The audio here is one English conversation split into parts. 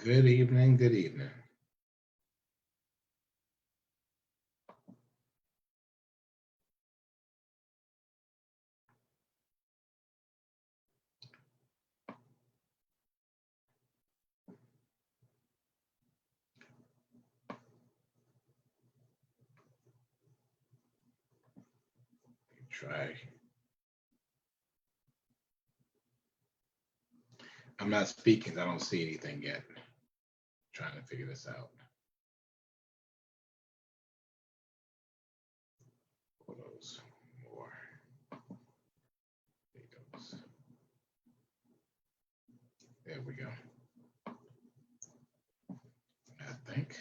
Good evening, good evening. Try. I'm not speaking. I don't see anything yet. Trying to figure this out. Photos, more videos. There we go. I think.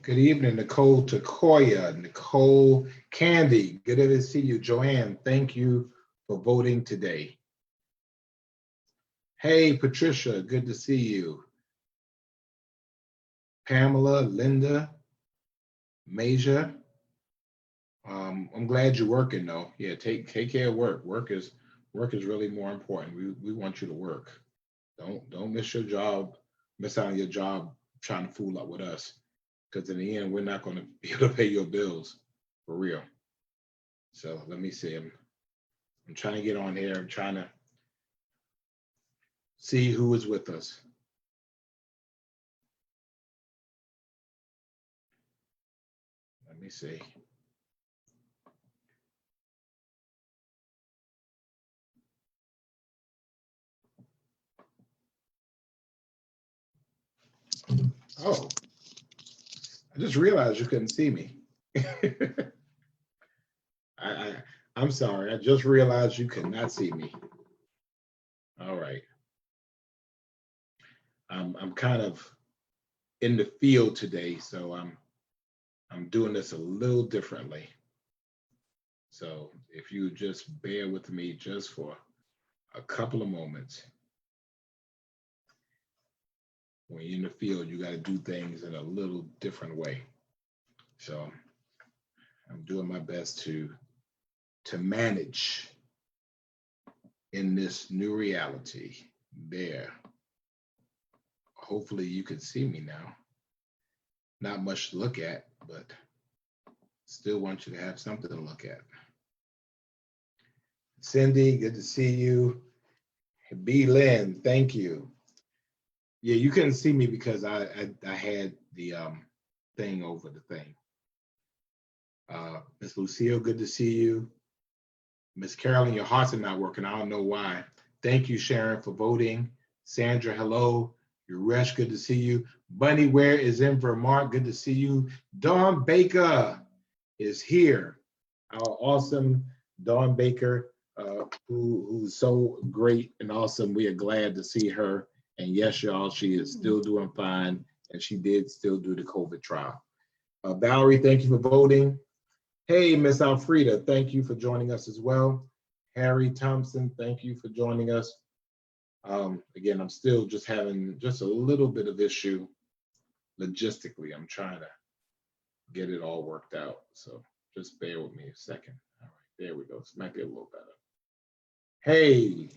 Good evening, Nicole Takoya, Nicole Candy. Good to see you. Joanne, thank you for voting today. Hey, Patricia, good to see you. Pamela, Linda, Masia. I'm glad you're working though. Yeah, take care of work. Work is really more important. We want you to work. Don't miss your job, miss out on your job trying to fool up with us. Because in the end, we're not going to be able to pay your bills for real. So let me see. I'm trying to get on here. I'm trying to see who is with us. Let me see. Oh, I just realized you couldn't see me. I'm sorry. I just realized you could not see me. All right. I'm kind of in the field today, so I'm doing this a little differently. So if you just bear with me just for a couple of moments. When you're in the field, you got to do things in a little different way. So I'm doing my best to manage in this new reality. There. Hopefully you can see me now. Not much to look at, but still want you to have something to look at. Cindy, good to see you. B. Lynn, thank you. Yeah, you couldn't see me because I had the thing over the thing. Miss Lucille, good to see you. Miss Carolyn, your hearts are not working. I don't know why. Thank you, Sharon, for voting. Sandra, hello. Uresh, good to see you. Bunny Ware is in Vermont. Good to see you. Dawn Baker is here. Our awesome Dawn Baker, who's so great and awesome. We are glad to see her. And yes, y'all, she is still doing fine. And she did still do the COVID trial. Valerie, thank you for voting. Hey, Miss Alfreda, thank you for joining us as well. Harry Thompson, thank you for joining us. Again, I'm still just having just a little bit of issue logistically. I'm trying to get it all worked out. So just bear with me a second. All right, there we go. This might be a little better. Hey,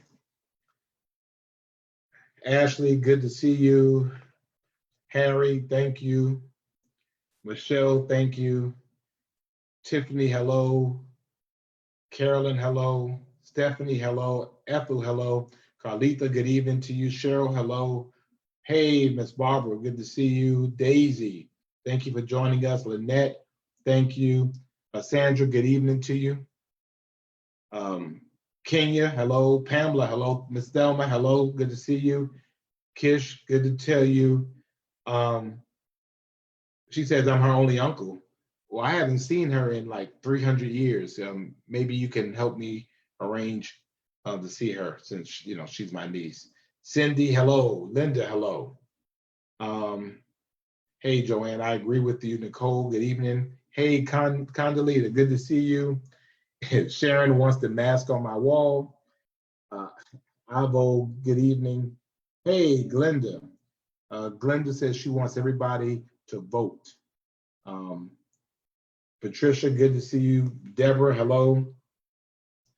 Ashley, good to see you. Harry, thank you. Michelle, thank you. Tiffany, hello. Carolyn, hello. Stephanie, hello. Ethel, hello. Carlita, good evening to you. Cheryl, hello. Hey, Miss Barbara, good to see you. Daisy, thank you for joining us. Lynette, thank you. Sandra, good evening to you. Kenya, hello. Pamela, hello. Miss Thelma, hello. Good to see you. Kish, good to tell you. She says I'm her only uncle. Well, I haven't seen her in like 300 years. Maybe you can help me arrange to see her since she's my niece. Cindy, hello. Linda, hello. Hey, Joanne, I agree with you. Nicole, good evening. Hey, Condoleezza, good to see you. Sharon wants the mask on my wall. Avo, good evening. Hey, Glenda. Glenda says she wants everybody to vote. Patricia, good to see you. Deborah, hello.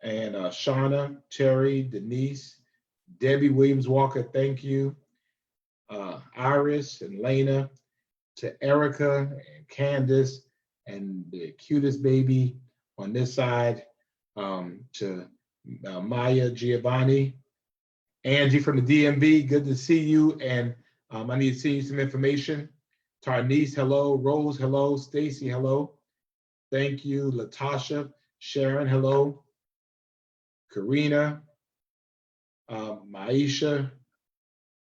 And Shauna, Terry, Denise, Debbie Williams Walker, thank you. Iris and Lena, to Erica and Candace and the cutest baby on this side, to Maya Giovanni, Angie from the DMV, good to see you. And I need to send you some information. Tarnice, hello. Rose, hello. Stacy, hello. Thank you. Latasha, Sharon, hello. Karina, Maisha.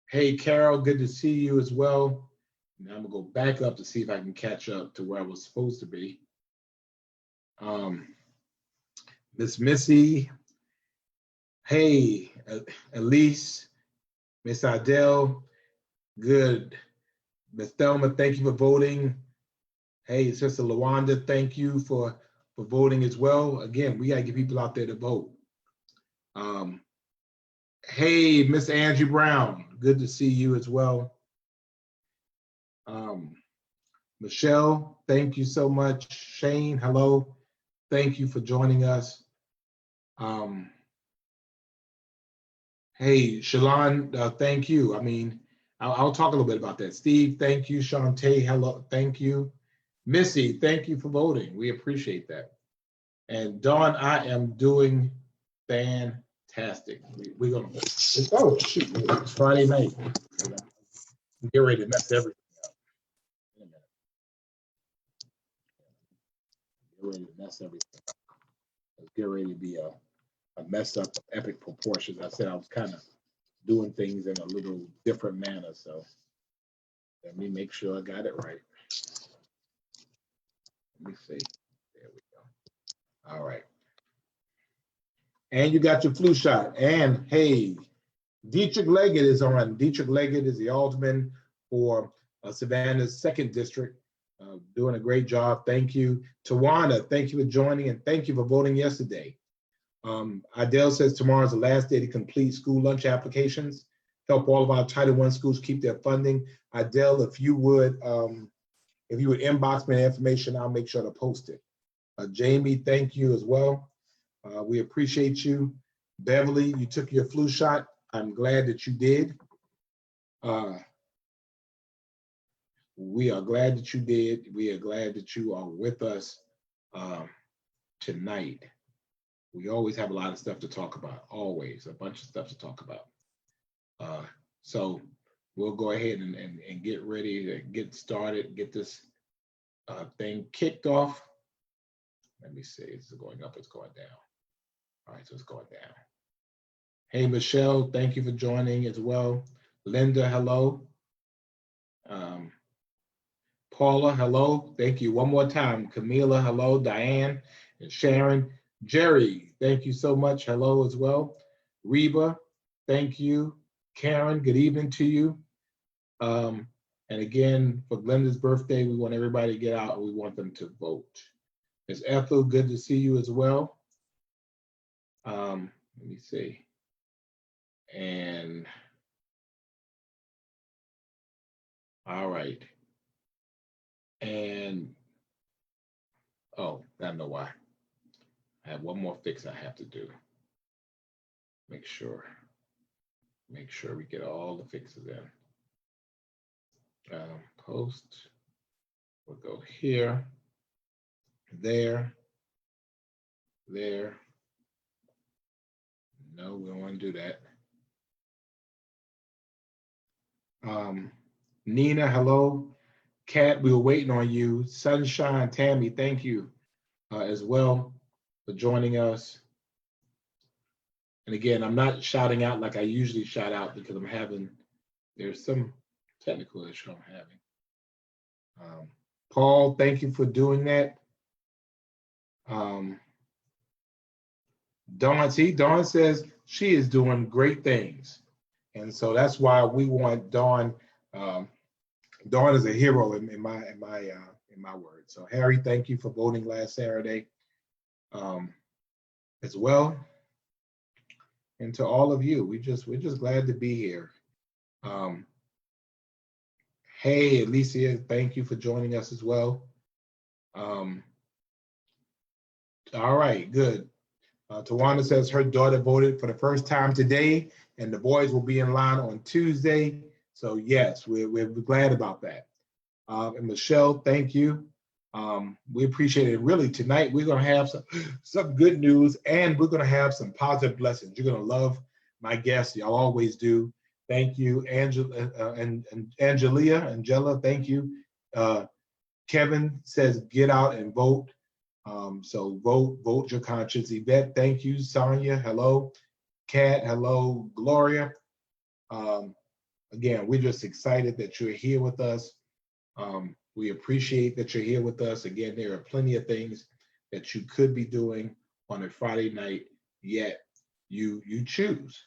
Hey, Carol, good to see you as well. Now I'm gonna go back up to see if I can catch up to where I was supposed to be. Miss Missy, hey, Elise, Miss Adele, good. Miss Thelma, thank you for voting. Hey, Sister Lawanda, thank you for voting as well. Again, we gotta get people out there to vote. Hey, Miss Angie Brown, good to see you as well. Michelle, thank you so much. Shane, hello. Thank you for joining us. Hey, Shalon, thank you. I mean, I'll talk a little bit about that. Steve, thank you. Shantae, hello, thank you. Missy, thank you for voting. We appreciate that. And Dawn, I am doing fantastic. We're gonna, oh shoot, it's Friday night. Get ready to mess everything up. In a minute. Get ready to mess everything up. Let's get ready to be a messed up epic proportions. I said I was kind of doing things in a little different manner, so let me make sure I got it right. Let me see. There we go. All right. And you got your flu shot. And hey, Dietrich Leggett is on. Dietrich Leggett is the alderman for Savannah's 2nd District, doing a great job. Thank you. Tawana, thank you for joining and thank you for voting yesterday. Adele says tomorrow is the last day to complete school lunch applications. Help all of our Title I schools keep their funding. Adele, if you would inbox me the information, I'll make sure to post it. Jamie, thank you as well. We appreciate you. Beverly, you took your flu shot. I'm glad that you did. We are glad that you did. We are glad that you are with us tonight. We always have a lot of stuff to talk about, always a bunch of stuff to talk about. So we'll go ahead and get ready to get started, get this thing kicked off. Let me see, is it going up, it's going down. All right, so it's going down. Hey, Michelle, thank you for joining as well. Linda, hello. Paula, hello. Thank you one more time. Camila, hello. Diane and Sharon. Jerry, thank you so much. Hello as well. Reba, thank you. Karen, good evening to you. And again, for Glenda's birthday, we want everybody to get out. We want them to vote. Ms. Ethel, good to see you as well. Let me see. And all right. And oh, I know why. I have one more fix I have to do. Make sure we get all the fixes in. Post, we'll go here, there. No, we don't want to do that. Nina, hello. Kat, we were waiting on you. Sunshine, Tammy, thank you as well for joining us. And again, I'm not shouting out like I usually shout out because there's some technical issue I'm having. Paul, thank you for doing that. Dawn says she is doing great things. And so that's why we want Dawn. Dawn is a hero in my word. So Harry, thank you for voting last Saturday as well. And to all of you, we're just glad to be here. Hey, Alicia, thank you for joining us as well. All right, good. Tawana says her daughter voted for the first time today, and the boys will be in line on Tuesday. So yes, we're glad about that. And Michelle, thank you. We appreciate it. Really, tonight we're going to have some good news, and we're going to have some positive blessings. You're going to love my guests. Y'all always do. Thank you, Angela and Angela. Thank you. Kevin says, get out and vote. So vote your conscience. Yvette, thank you. Sonia, hello. Kat, hello. Gloria. Again, we're just excited that you're here with us. We appreciate that you're here with us. Again, there are plenty of things that you could be doing on a Friday night, yet you choose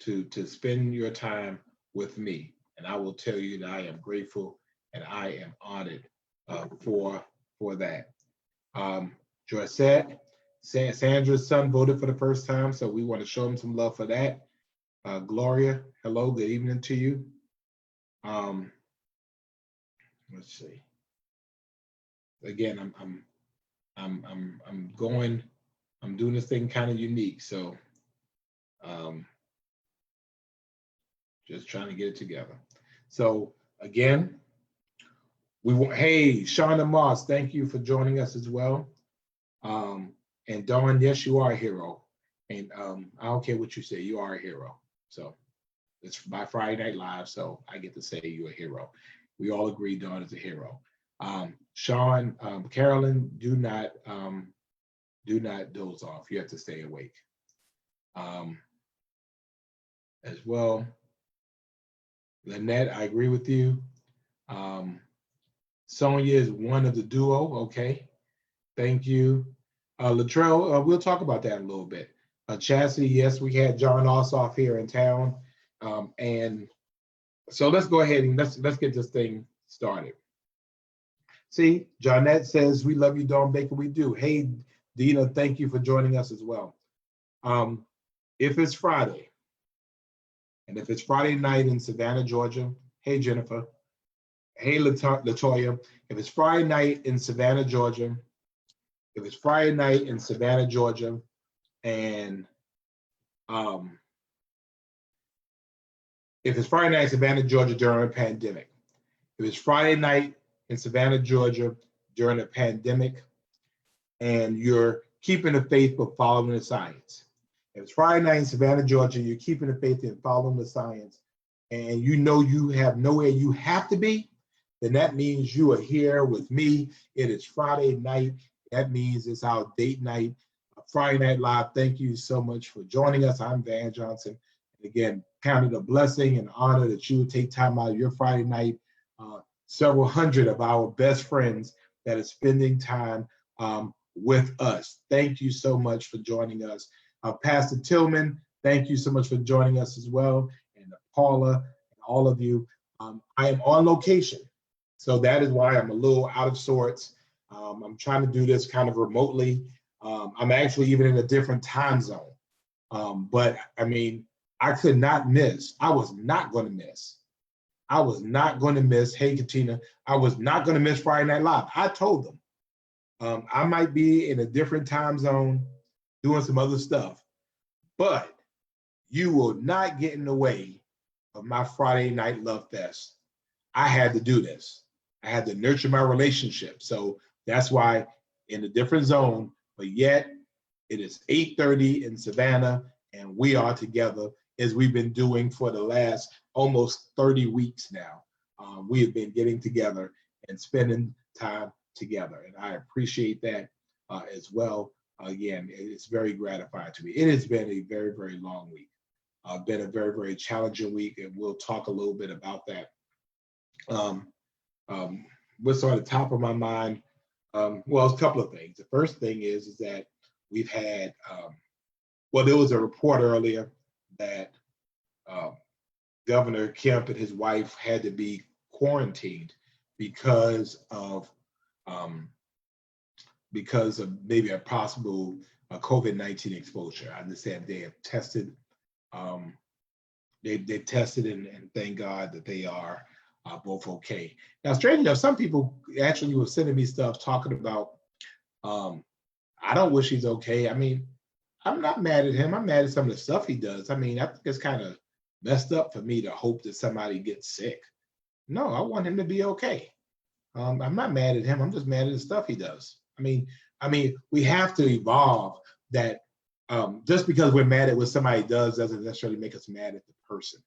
to spend your time with me. And I will tell you that I am grateful and I am honored for that. Joycette, Sandra's son voted for the first time, so we want to show him some love for that. Gloria, hello, good evening to you. Let's see. Again, I'm doing this thing kind of unique, so just trying to get it together. So again, hey, Shauna Moss, thank you for joining us as well. And Dawn, yes, you are a hero. And I don't care what you say, you are a hero. So it's by Friday Night Live, so I get to say you're a hero. We all agree Dawn is a hero. Sean, Carolyn, do not doze off. You have to stay awake. As well, Lynette, I agree with you. Sonia is one of the duo. Okay, thank you. Latrell, we'll talk about that in a little bit. Chastity, yes, we had John Ossoff here in town, and so let's go ahead and let's get this thing started. See, Johnette says, we love you, Dawn Baker. We do. Hey, Dina, thank you for joining us as well. If it's Friday, and if it's Friday night in Savannah, Georgia, hey, Jennifer. Hey, Latoya. If it's Friday night in Savannah, Georgia, and if it's Friday night in Savannah, Georgia, during a pandemic, if it's Friday night in Savannah, Georgia during a pandemic, and you're keeping the faith but following the science. If it's Friday night in Savannah, Georgia, you're keeping the faith and following the science, and you know you have nowhere you have to be, then that means you are here with me. It is Friday night. That means it's our date night, Friday Night Live. Thank you so much for joining us. I'm Van Johnson. And again, count it a blessing and honor that you would take time out of your Friday night. Several hundred of our best friends that are spending time with us. Thank you so much for joining us. Pastor Tillman, thank you so much for joining us as well. And Paula and all of you. I am on location, so that is why I'm a little out of sorts. I'm trying to do this kind of remotely. I'm actually even in a different time zone. But I mean, I could not miss. I was not going to miss. Hey, Katina, I was not going to miss Friday Night Live. I told them I might be in a different time zone doing some other stuff, but you will not get in the way of my Friday Night Love Fest. I had to do this. I had to nurture my relationship. So that's why in a different zone, but yet it is 8:30 in Savannah, and we are together as we've been doing for the last almost 30 weeks now. We have been getting together and spending time together, and I appreciate that as well. Again, it's very gratifying to me. It has been a very, very long week. Been a very, very challenging week, and we'll talk a little bit about that. What's on the top of my mind? Well, a couple of things. The first thing is that we've had, there was a report earlier that Governor Kemp and his wife had to be quarantined because of maybe a possible COVID-19 exposure. I understand they have tested, they've tested and thank God that they are both okay. Now, strangely enough, some people actually were sending me stuff talking about I don't wish he's okay. I mean, I'm not mad at him. I'm mad at some of the stuff he does. I mean, I think it's kind of messed up for me to hope that somebody gets sick. No, I want him to be okay. I'm not mad at him. I'm just mad at the stuff he does. I mean, we have to evolve that. Just because we're mad at what somebody does doesn't necessarily make us mad at the person,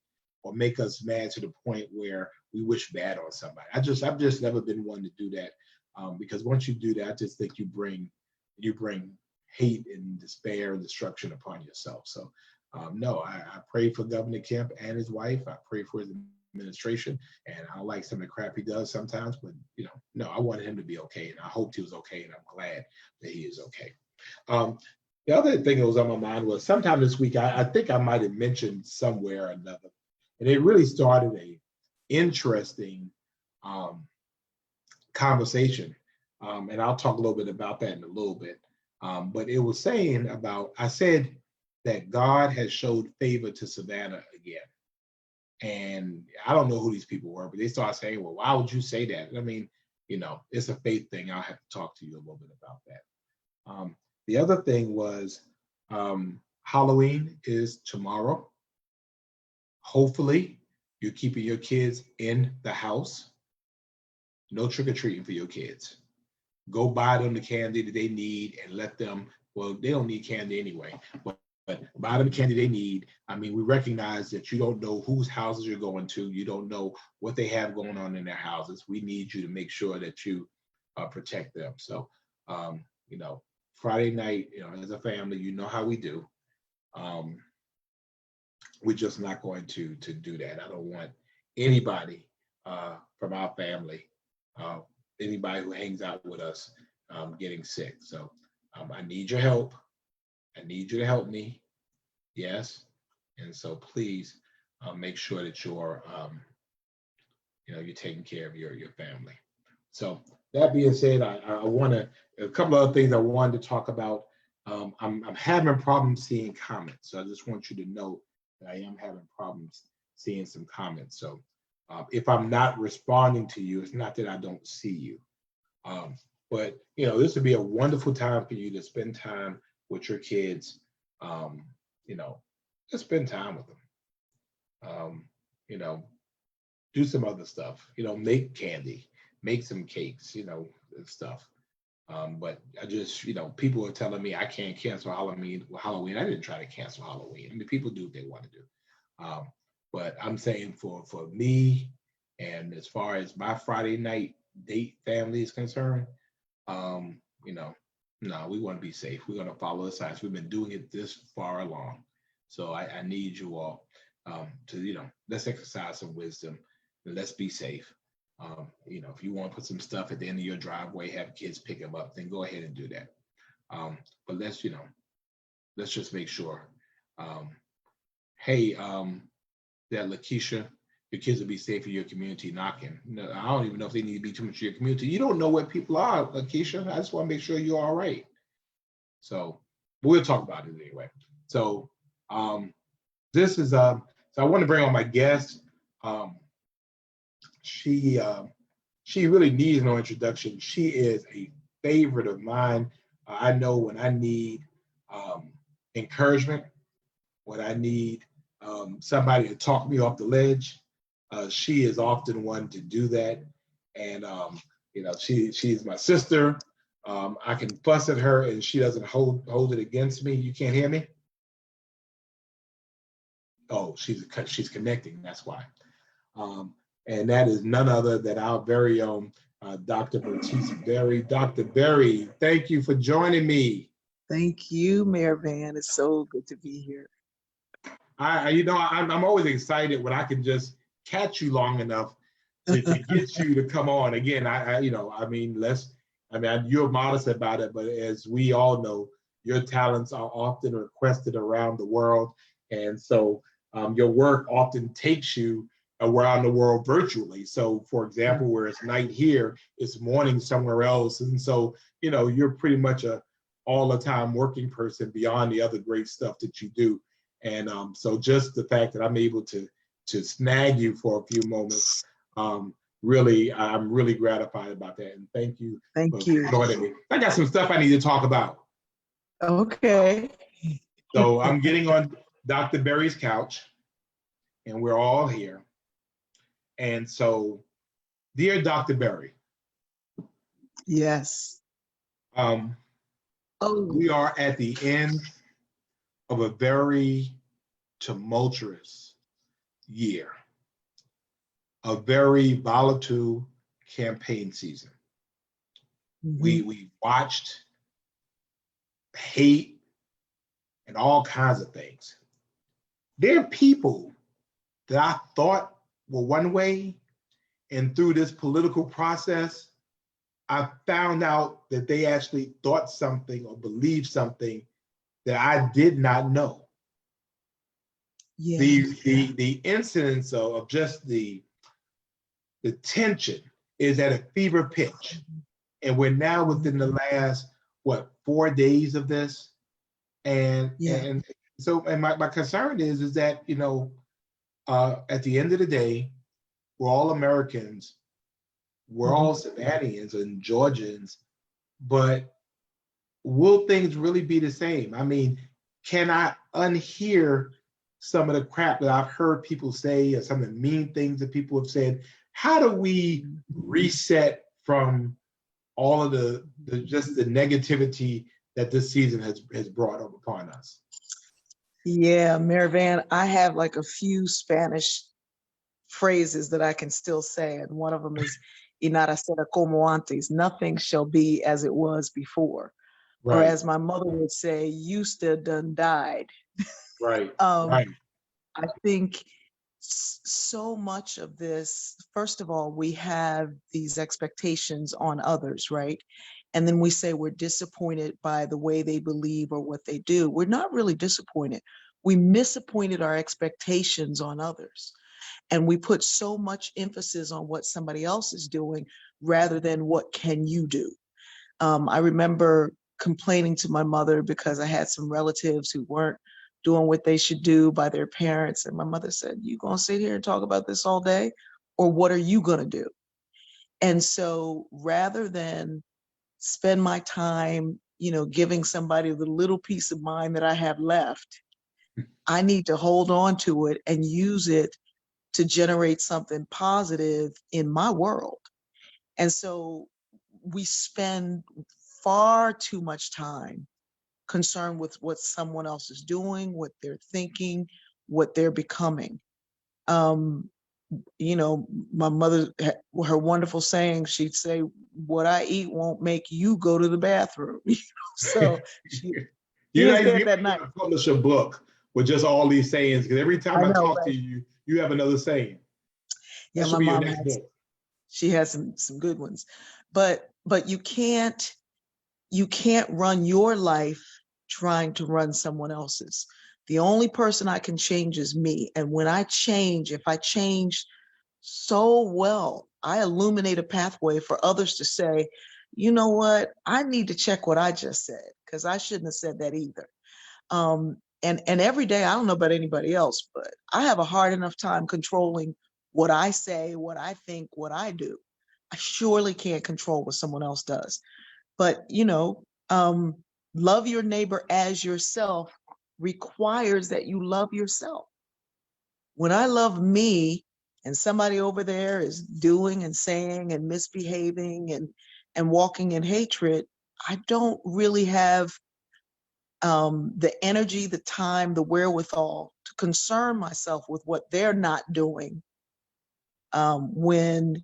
or make us mad to the point where we wish bad on somebody. I've just never been one to do that, because once you do that, I just think you bring hate and despair and destruction upon yourself. So, no, I pray for Governor Kemp and his wife. I pray for his administration, and I like some of the crap he does sometimes, but no, I wanted him to be okay, and I hoped he was okay, and I'm glad that he is okay. The other thing that was on my mind was sometime this week, I think I might have mentioned somewhere or another, and it really started a interesting conversation, and I'll talk a little bit about that in a little bit. But it was saying about, I said that God has showed favor to Savannah again. And I don't know who these people were, but they started saying, well, why would you say that? I mean, it's a faith thing. I'll have to talk to you a little bit about that. The other thing was Halloween is tomorrow. Hopefully, you're keeping your kids in the house. No trick-or-treating for your kids. Go buy them the candy that they need and let them, well, they don't need candy anyway, but buy them the candy they need. I mean, we recognize that you don't know whose houses you're going to. You don't know what they have going on in their houses. We need you to make sure that you protect them. So, Friday night, as a family, you know how we do. We're just not going to do that. I don't want anybody from our family, anybody who hangs out with us, getting sick. So I need your help. I need you to help me. Yes. And so please make sure that you're taking care of your family. So that being said, I want to, a couple of other things I wanted to talk about. I'm having problems seeing comments. So I just want you to know that I am having problems seeing some comments. So if I'm not responding to you, it's not that I don't see you. But this would be a wonderful time for you to spend time with your kids. Just spend time with them. Do some other stuff. Make candy, make some cakes, and stuff. But I just, people are telling me I can't cancel Halloween. I didn't try to cancel Halloween. I mean, people do what they want to do. But I'm saying for me, and as far as my Friday night date family is concerned, no, we want to be safe. We're going to follow the science. We've been doing it this far along. So I need you all to, let's exercise some wisdom and let's be safe. If you want to put some stuff at the end of your driveway, have kids pick them up, then go ahead and do that. But let's just make sure. Hey, that Lakeisha, your kids will be safe in your community knocking. No, I don't even know if they need to be too much in your community. You don't know where people are, Lakeisha. I just want to make sure you're all right. So we'll talk about it anyway. So this is so I want to bring on my guest. She really needs no introduction. She is a favorite of mine. I know when I need encouragement, when I need somebody to talk me off the ledge, she is often one to do that. And she's my sister. I can fuss at her and she doesn't hold it against me. You can't hear me? Oh, she's connecting. That's why. And that is none other than our very own Dr. Bertice Berry. Dr. Berry, thank you for joining me. Thank you, Mayor Van. It's so good to be here. I'm always excited when I can just catch you long enough to get you to come on. Again, you're modest about it, but as we all know, your talents are often requested around the world. And so your work often takes you around the world virtually. So for example, where it's night here, it's morning somewhere else. And so, you're pretty much a all the time working person beyond the other great stuff that you do. And so just the fact that I'm able to snag you for a few moments, I'm really gratified about that. And thank you. Thank you. Joining me. I got some stuff I need to talk about. Okay. So I'm getting on Dr. Berry's couch, and we're all here. And so, dear Dr. Berry, Yes. um, Oh, we are at the end of a very tumultuous year, a very volatile campaign season. mhm. We watched hate and all kinds of things. There are people that I thought were one way, and through this political process, I found out that they actually thought something or believed something that I did not know. Yeah. The incidence of just the tension is at a fever pitch. And we're now within the last, what, 4 days of this? Yeah. And so, and my concern is that, at the end of the day, we're all Americans, we're all Mhm. Savannahans and Georgians, but will things really be the same? I mean, can I unhear some of the crap that I've heard people say or some of the mean things that people have said? How do we reset from all of the just the negativity that this season has brought up upon us? Yeah, Mary, I have like a few Spanish phrases that I can still say, and one of them is "Y nada será como antes." Nothing shall be as it was before, or Right, as my mother would say, "You still done died." right, Um, right, I think so much of this, first of all, we have these expectations on others, right? And then we say we're disappointed by the way they believe or what they do. We're not really disappointed. We misappointed our expectations on others. And we put so much emphasis on what somebody else is doing rather than what can you do. I remember complaining to my mother because I had some relatives who weren't doing what they should do by their parents. And my mother said, "You gonna sit here and talk about this all day? Or what are you gonna do?" And so rather than spend my time, giving somebody the little piece of mind that I have left, I need to hold on to it and use it to generate something positive in my world. And so we spend far too much time concerned with what someone else is doing, what they're thinking, what they're becoming. Um, my mother, her wonderful saying, she'd say, "What I eat won't make you go to the bathroom." So she, you she know, had said you that need night. to publish a book with just all these sayings, because every time I I know, talk to right? you, you have another saying. That Yeah, should my be your mom next has. book. She has some good ones, but you can't run your life trying to run someone else's. The only person I can change is me. And when I change, if I change so well, I illuminate a pathway for others to say, "You know what? I need to check what I just said because I shouldn't have said that either." And every day, I don't know about anybody else, but I have a hard enough time controlling what I say, what I think, what I do. I surely can't control what someone else does. But, love your neighbor as yourself requires that you love yourself. When I love me and somebody over there is doing and saying and misbehaving and walking in hatred, I don't really have the energy, the time, the wherewithal to concern myself with what they're not doing. When,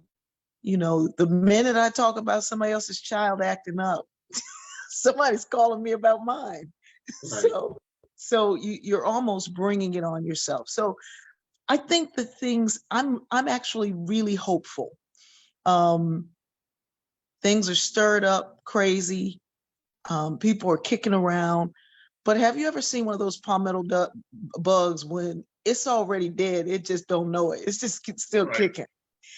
the minute I talk about somebody else's child acting up, somebody's calling me about mine. Right. So you're almost bringing it on yourself. So I think the things I'm actually really hopeful. Um, Things are stirred up, crazy. People are kicking around. But have you ever seen one of those palmetto bugs when it's already dead? It just don't know it. It's just still Right. kicking.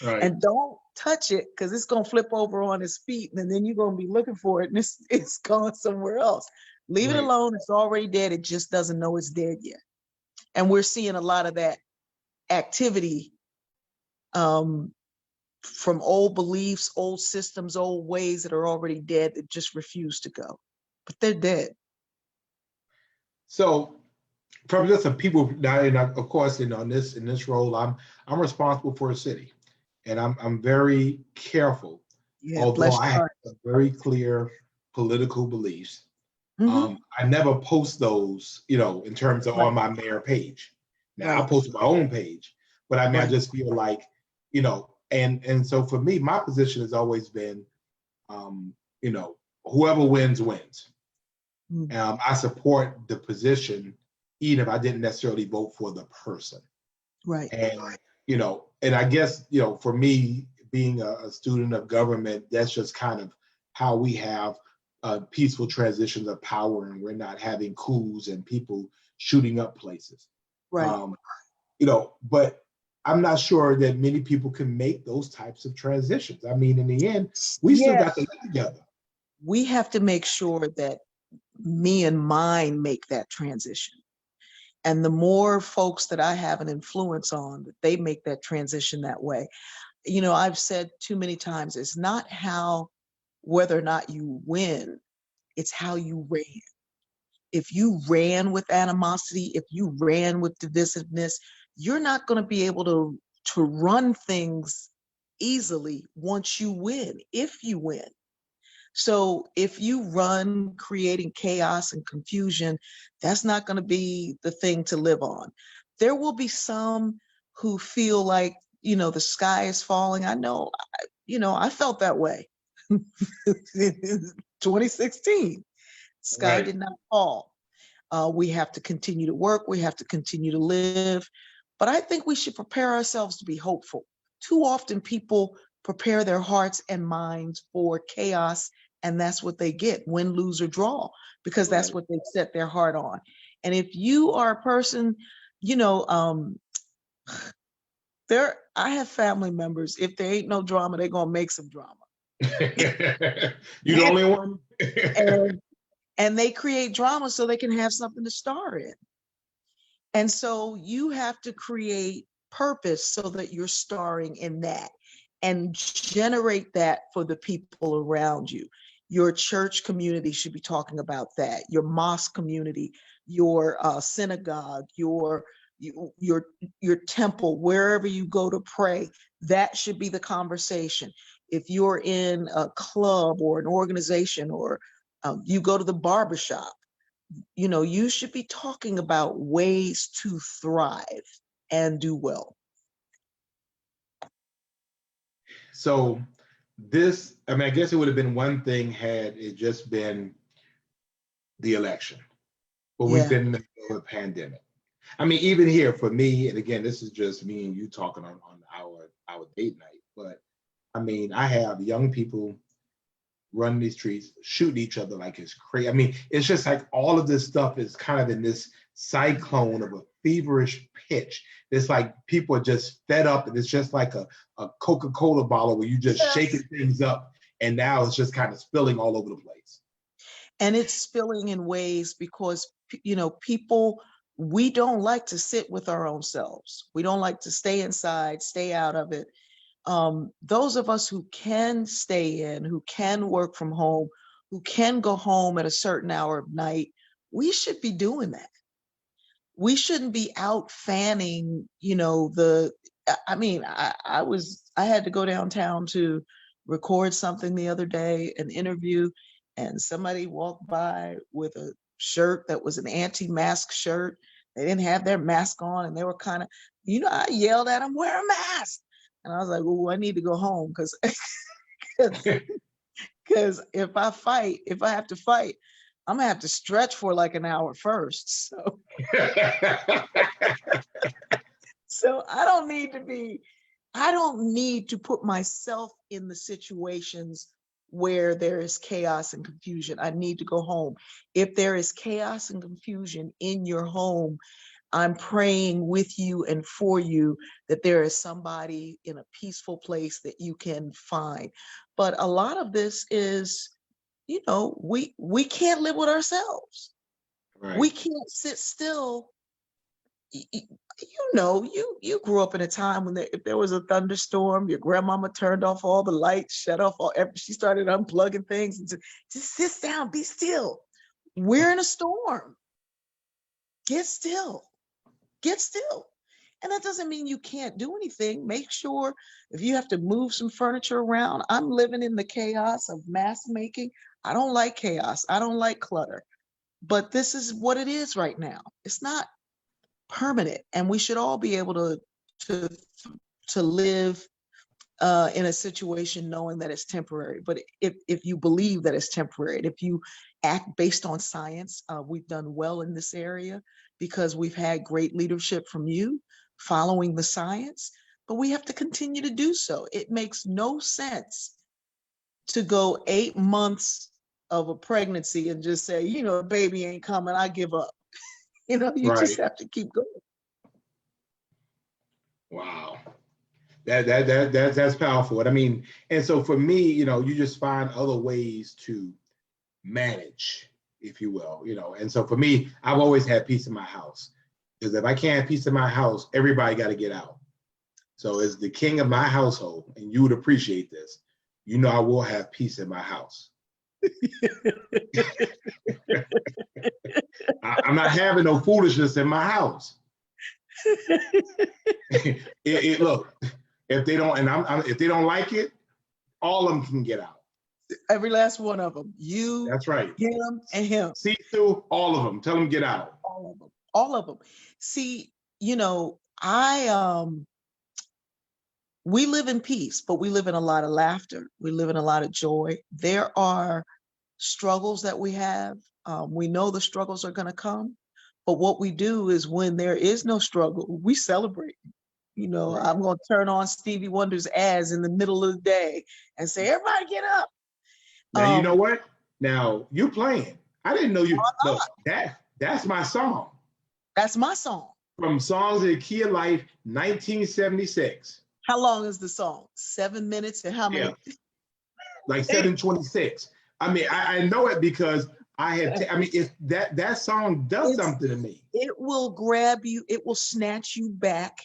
Right. And don't touch it because it's gonna flip over on its feet, and then you're gonna be looking for it, and it's gone somewhere else. Leave it Right. alone. It's already dead. It just doesn't know it's dead yet. And we're seeing a lot of that activity um, from old beliefs, old systems, old ways that are already dead that just refuse to go. But they're dead. So from just some people now, and of course, in this role, I'm responsible for a city, and I'm very careful. Yeah, Although bless I your have heart. very clear political beliefs, Hmm. I never post those, in terms of Right, on my mayor page. Now I right, post my own page, but I mean, I right. just feel like, and so for me, my position has always been, um, you know, whoever wins wins. Mm. I support the position, even if I didn't necessarily vote for the person. Right, And and I guess for me, being a student of government, that's just kind of how we have peaceful transitions of power, and we're not having coups and people shooting up places. right. Um, but I'm not sure that many people can make those types of transitions. I mean, in the end, we still Yeah, got to live together. we have to make sure that me and mine make that transition. And the more folks that I have an influence on, that they make that transition that way. I've said too many times, it's not how, whether or not you win, it's how you ran. If you ran with animosity, if you ran with divisiveness, you're not going to be able to run things easily once you win, if you win. So if you run creating chaos and confusion, that's not going to be the thing to live on. There will be some who feel like, the sky is falling. I know, I felt that way. 2016, sky Right. did not fall. We have to continue to work. We have to continue to live. But I think we should prepare ourselves to be hopeful. Too often people prepare their hearts and minds for chaos, and that's what they get, win, lose, or draw, because that's Right. what they've set their heart on. And if you are a person, you know, um, I have family members, if there ain't no drama, they're gonna make some drama. You the only one? and and they create drama so they can have something to star in. And so you have to create purpose so that you're starring in that and generate that for the people around you. Your church community should be talking about that. Your mosque community, your synagogue, your your temple, wherever you go to pray, that should be the conversation. If you're in a club or an organization, or you go to the barbershop, you should be talking about ways to thrive and do well. So I mean, I guess it would have been one thing had it just been the election, but we've Yeah. been in the middle of a pandemic. I mean, even here for me, and again, this is just me and you talking on our date night, but I mean, I have young people running these streets, shooting each other like it's crazy. I mean, it's just like all of this stuff is kind of in this cyclone of a feverish pitch. It's like people are just fed up, and it's just like a Coca-Cola bottle where you just shaking Yes. things up, and now it's just kind of spilling all over the place. And it's spilling in ways because, people, we don't like to sit with our own selves. We don't like to stay inside, stay out of it. Those of us who can stay in, who can work from home, who can go home at a certain hour of night, we should be doing that. We shouldn't be out fanning, I mean, I had to go downtown to record something the other day, an interview, and somebody walked by with a shirt that was an anti-mask shirt. They didn't have their mask on, and they were kind of, I yelled at them, wear a mask. And I was like, oh, I need to go home because because if I have to fight, I'm gonna have to stretch for like an hour first. So I don't need to put myself in the situations where there is chaos and confusion. I need to go home. If there is chaos and confusion in your home, I'm praying with you and for you that there is somebody in a peaceful place that you can find. But a lot of this is, we can't live with ourselves. We Right. can't sit still. You grew up in a time when if there was a thunderstorm, your grandmama turned off all the lights, shut off she started unplugging things and just sit down, be still. We're in a storm. get still, get still. And that doesn't mean you can't do anything. Make sure if you have to move some furniture around. I'm living in the chaos of mask making. I don't like chaos. I don't like clutter. But this is what it is right now. It's not permanent, and we should all be able to to live in a situation knowing that it's temporary. But if you believe that it's temporary, and if you act based on science, we've done well in this area because we've had great leadership from you following the science, but we have to continue to do so. It makes no sense to go 8 months of a pregnancy and just say, you know, baby ain't coming, I give up. You know, you just Right. have to keep going. Wow. That's powerful. And I mean, and so for me, you know, you just find other ways to manage, if you will, you know. And so for me, I've always had peace in my house. Because if I can't have peace in my house, everybody got to get out. So as the king of my household, and you would appreciate this, you know I will have peace in my house. I'm not having no foolishness in my house. Look, if they don't, and if they don't like it, all of them can get out. Every last one of them. You, That's right. him, and him. See through all of them. Tell them get out. All of them. All of them. See, you know, we live in peace, but we live in a lot of laughter. We live in a lot of joy. There are struggles that we have. We know the struggles are going to come, but what we do is when there is no struggle, we celebrate. You know, Right. I'm going to turn on Stevie Wonder's ads in the middle of the day and say, everybody get up. Now, you know what? Now, you playing. I didn't know you. Look, that's my song. That's my song. From Songs in the Key of Life, 1976. How long is the song? 7 minutes and how many? Yeah. Like 7:26. I mean, I know it because I had, I mean, if that song does something to me. It will grab you, it will snatch you back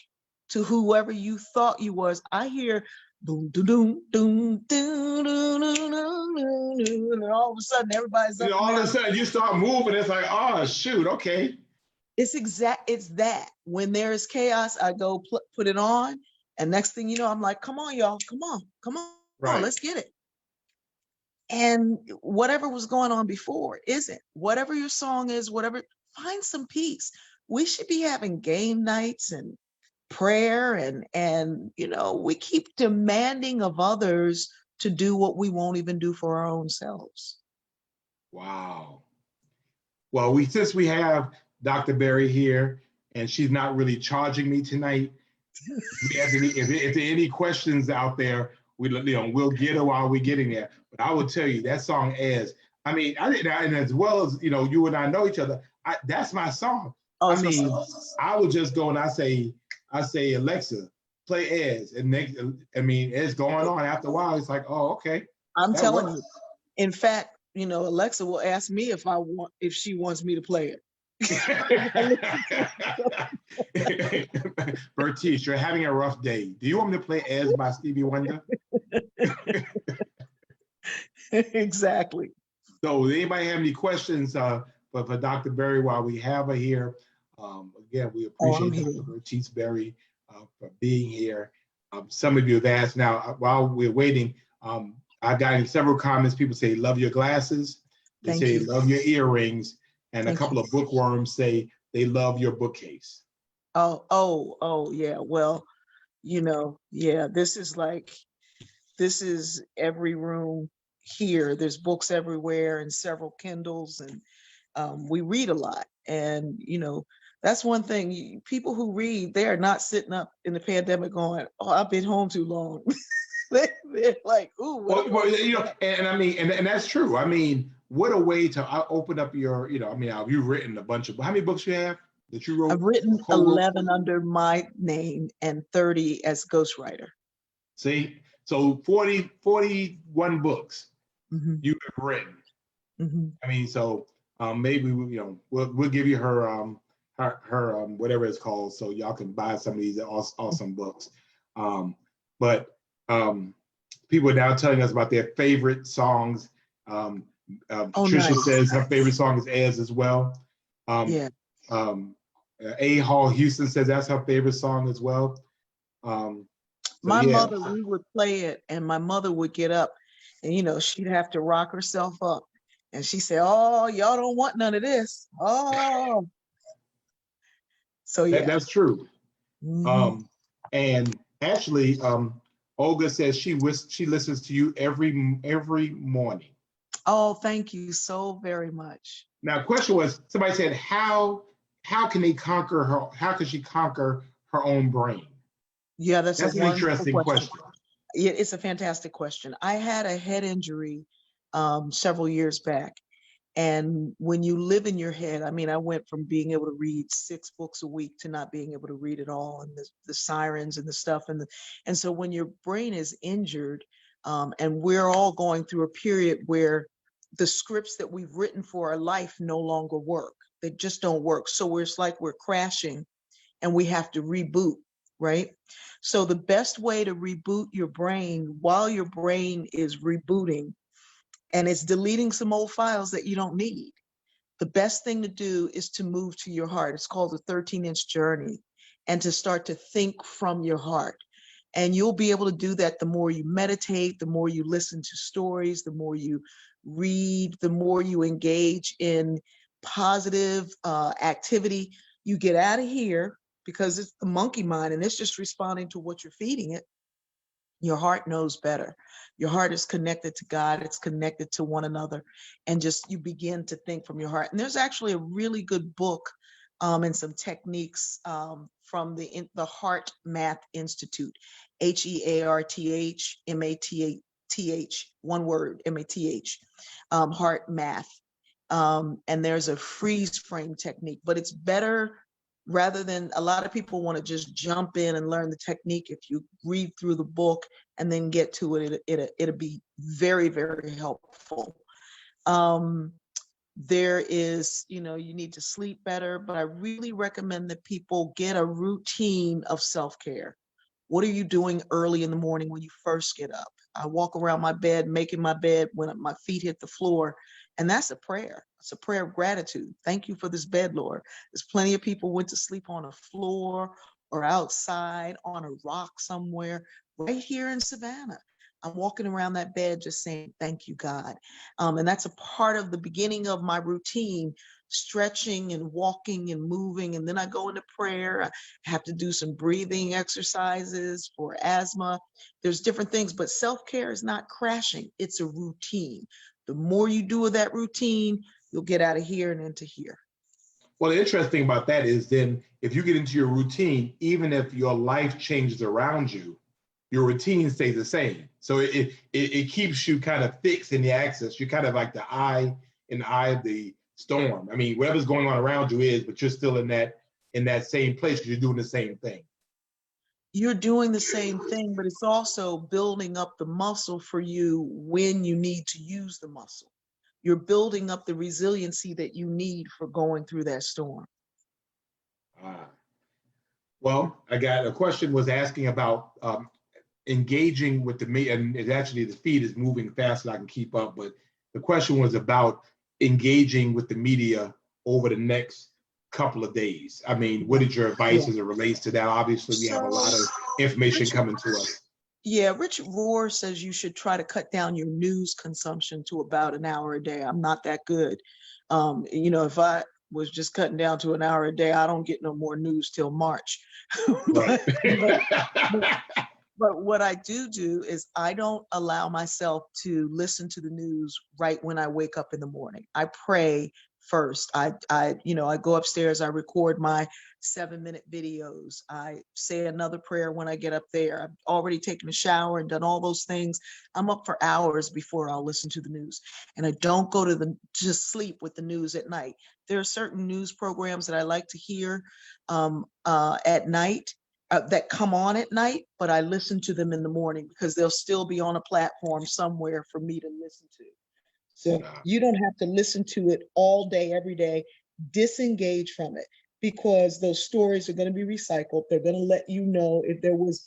to whoever you thought you was. I hear boom, doom, doom, doom, doom, doom, doom, doom, doom, and all of a sudden everybody's up. All of a sudden you start moving, it's like, oh shoot, okay. It's that. When there is chaos, I go put it on, and next thing you know, I'm like, come on, y'all, come on, Right. let's get it. And whatever was going on before isn't. Whatever your song is, whatever, find some peace. We should be having game nights and prayer and you know, we keep demanding of others to do what we won't even do for our own selves. Wow. Well, since we have Dr. Berry here, and she's not really charging me tonight, if there are any questions out there, we'll get her while we're getting there. But I will tell you that song as, I mean, and as well as, you know, you and I know each other, that's my song. Oh, I mean, I would just go and I say, Alexa, play Ez, and next, I mean, it's going on. After a while, it's like, oh, okay. I'm telling you. In fact, you know, Alexa will ask me if she wants me to play it. Bertice, you're having a rough day. Do you want me to play Ez by Stevie Wonder? Exactly. So, does anybody have any questions for Dr. Berry while we have her here? Again, we appreciate Dr. Bertice Berry for being here. Some of you have asked now, while we're waiting, I've gotten several comments. People say, love your glasses. They say, love your earrings. And a couple of bookworms say they love your bookcase. Oh, yeah. Well, you know, yeah, this is every room here. There's books everywhere and several Kindles, and we read a lot. And, you know, that's one thing. People who read, they are not sitting up in the pandemic going, oh, I've been home too long. They're like, ooh. Well, you know, and I mean, and that's true. I mean, what a way to open up your, you know, I mean, you've written a bunch of, how many books you have that you wrote? I've written 11 under my name and 30 as ghostwriter. See, so 41 books you've written. I mean, so maybe we'll give you her whatever it's called, so y'all can buy some of these awesome books. But people are now telling us about their favorite songs. Patricia says her favorite song is Ez as well. Yeah. A. Hall Houston says that's her favorite song as well. So My yeah. mother, we would play it, and my mother would get up, and she'd have to rock herself up, and she said, "Oh, y'all don't want none of this." Oh, so yeah. That's true. Mhm. And actually, Olga says she listens to you every morning. Oh, thank you so very much. Now, question was, somebody said, how can they conquer her? How can she conquer her own brain? Yeah, that's a That's an wonderful interesting question. Yeah, it's a fantastic question. I had a head injury several years back. And when you live in your head, I mean, I went from being able to read 6 books a week to not being able to read it all, and the sirens and the stuff. And so when your brain is injured, and we're all going through a period where the scripts that we've written for our life no longer work. They just don't work. So it's like we're crashing and we have to reboot, right? So the best way to reboot your brain while your brain is rebooting and it's deleting some old files that you don't need, the best thing to do is to move to your heart. It's called the 13-inch journey, and to start to think from your heart. And you'll be able to do that the more you meditate, the more you listen to stories, the more you read, the more you engage in positive activity. You get out of here, because it's the monkey mind and it's just responding to what you're feeding it. Your heart knows better. Your heart is connected to God, it's connected to one another, and just you begin to think from your heart. And there's actually a really good book and some techniques from the Heart Math Institute, HEARTHMATH, one word, MATH, Heart Math. And there's a freeze frame technique, but it's better, rather than, a lot of people want to just jump in and learn the technique. If you read through the book and then get to it, it'll be very, very helpful. There is, you need to sleep better, but I really recommend that people get a routine of self-care. What are you doing early in the morning when you first get up? I walk around my bed, making my bed when my feet hit the floor. And that's a prayer. It's a prayer of gratitude. Thank you for this bed, Lord. There's plenty of people went to sleep on a floor or outside on a rock somewhere. Right here in Savannah, I'm walking around that bed just saying, thank you, God. And that's a part of the beginning of my routine, stretching and walking and moving. And then I go into prayer. I have to do some breathing exercises for asthma. There's different things, but self-care is not crashing. It's a routine. The more you do of that routine, you'll get out of here and into here. Well, the interesting thing about that is, then if you get into your routine, even if your life changes around you, your routine stays the same. So it keeps you kind of fixed in the axis. You're kind of like the eye in the eye of the storm. I mean, whatever's going on around you is, but you're still in that same place because you're doing the same thing. You're doing the same thing, but it's also building up the muscle for you when you need to use the muscle. You're building up the resiliency that you need for going through that storm. Well, I got a question was asking about engaging with the media, and it's actually the feed is moving fast so I can keep up, but the question was about engaging with the media over the next couple of days. I mean, what is your advice as it relates to that? Obviously, we have a lot of information coming to us. Yeah, Richard Rohr says you should try to cut down your news consumption to about an hour a day. I'm not that good. If I was just cutting down to an hour a day, I don't get no more news till March. Right. But what I do is I don't allow myself to listen to the news right when I wake up in the morning. I pray first. I go upstairs, I record my 7-minute videos. I say another prayer when I get up there. I've already taken a shower and done all those things. I'm up for hours before I'll listen to the news. And I don't go to just sleep with the news at night. There are certain news programs that I like to hear at night. That come on at night, but I listen to them in the morning because they'll still be on a platform somewhere for me to listen to. So you don't have to listen to it all day, every day. Disengage from it, because those stories are going to be recycled. They're going to let you know if there was,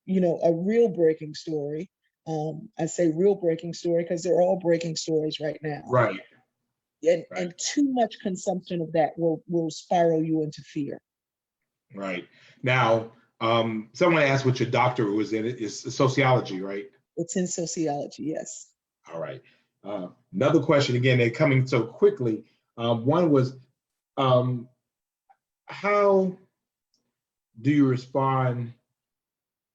a real breaking story. I say real breaking story because they're all breaking stories right now. Right. and Right. too much consumption of that will spiral you into fear. Right. Now, someone asked what your doctorate was in. It's sociology, right? It's in sociology, yes. All right. Another question, again, they're coming so quickly. One was, um, how do you respond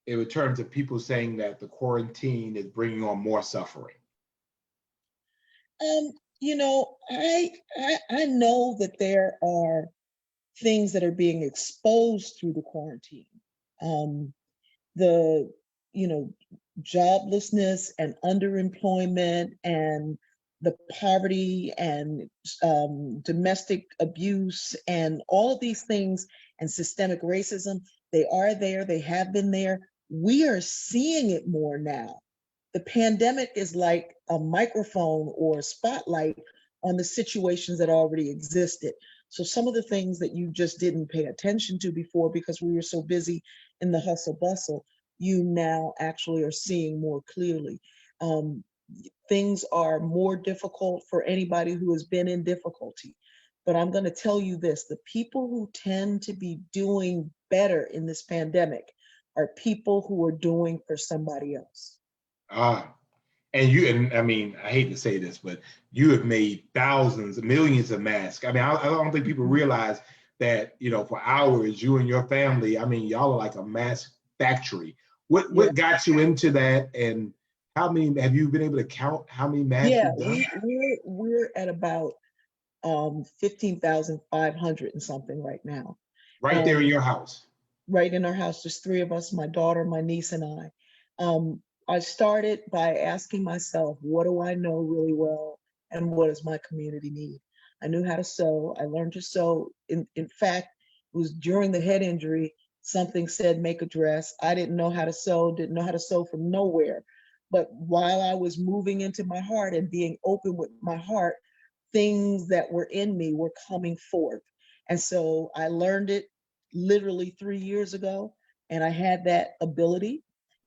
in terms of people saying that the quarantine is bringing on more suffering? You know, I know that there are things that are being exposed through the quarantine. Um, the, you know, joblessness and underemployment and the poverty and domestic abuse and all of these things and systemic racism, they are there, they have been there. We are seeing it more now. The pandemic is like a microphone or a spotlight on the situations that already existed. So some of the things that you just didn't pay attention to before because we were so busy in the hustle bustle, you now actually are seeing more clearly. Um, Things are more difficult for anybody who has been in difficulty. But I'm going to tell you this, the people who tend to be doing better in this pandemic are people who are doing for somebody else. Ah, and I mean, I hate to say this, but you have made thousands, millions of masks. I mean, I don't think people realize that, for hours, you and your family, I mean, y'all are like a mask factory. What Yeah. what got you into that, and how many have you been able to count how many masks Yeah, you've done? we're at about 15,500 and something right now. Right there in Um, your house. right in our house, just three of us, my daughter, my niece, and I. I started by asking myself, what do I know really well, and what does my community need? I knew how to sew. I learned to sew. In fact, it was during the head injury, something said make a dress. I didn't know how to sew, didn't know how to sew from nowhere. But while I was moving into my heart and being open with my heart, things that were in me were coming forth. And so I learned it literally 3 years ago, and I had that ability.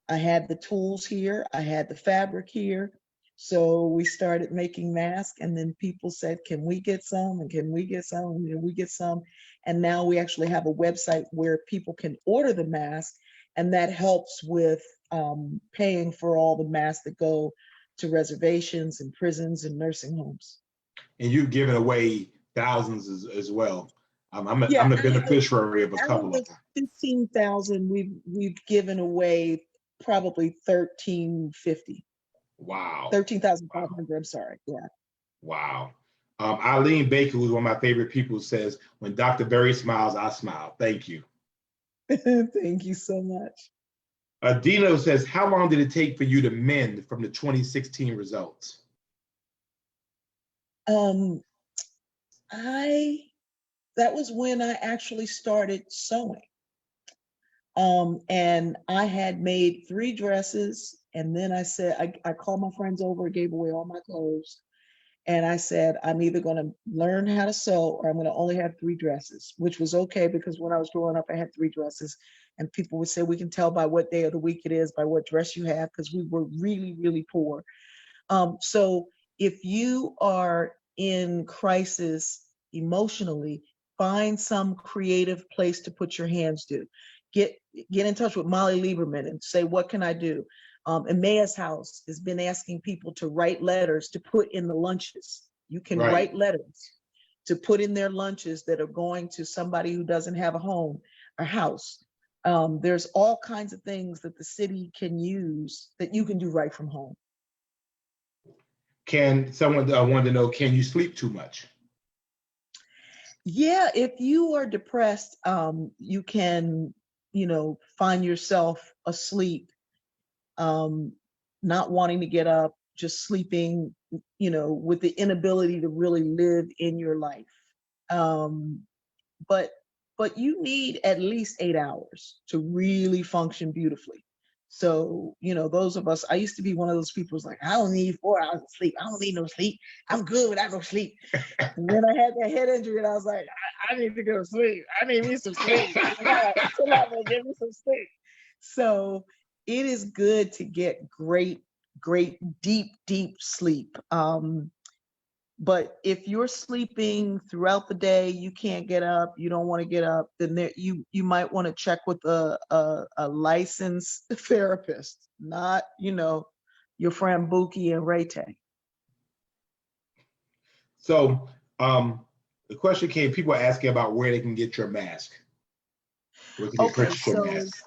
I had the tools here, I had the fabric here. So we started making masks, and then people said, can we get some? And can we get some? And can we get some? And now we actually have a website where people can order the mask, and that helps with paying for all the masks that go to reservations and prisons and nursing homes. And you've given away thousands as well. Yeah, I'm the beneficiary of a out of couple of the them. 15,000, we've given away probably 1350. Wow. Wow. 13,500, I'm sorry. Yeah. Wow. Eileen Baker, who's one of my favorite people, says, when Dr. Berry smiles, I smile. Thank you. Thank you so much. Dino says, how long did it take for you to mend from the 2016 results? Um, I That was when I actually started sewing. And I had made 3 dresses, and then I said, I called my friends over, gave away all my clothes. And I said, I'm either going to learn how to sew or I'm going to only have 3 dresses, which was okay because when I was growing up, I had 3 dresses. And people would say, we can tell by what day of the week it is, by what dress you have, because we were really, really poor. So if you are in crisis emotionally, find some creative place to put your hands to. Get in touch with Molly Lieberman and say, what can I do? Emmaus House has been asking people to write letters to put in the lunches. You can Right. write letters to put in their lunches that are going to somebody who doesn't have a home, a house. There's all kinds of things that the city can use that you can do right from home. Can someone wanted to know, can you sleep too much? Yeah, if you are depressed, you can, find yourself asleep, um, not wanting to get up, just sleeping, with the inability to really live in your life. Um, but you need at least 8 hours to really function beautifully. So, those of us, I used to be one of those people who's like, I don't need 4 hours of sleep. I don't need no sleep. I'm good without no sleep. And then I had that head injury and I was like, I need to go to sleep. I need me some sleep. Somebody give me some sleep. So it is good to get great, deep sleep. But if you're sleeping throughout the day, you can't get up, you don't want to get up, then you might want to check with a licensed therapist, not, your friend Buki and Ray Tay. So the question came, people are asking about where they can get your mask. Where can they Okay, purchase your so mask?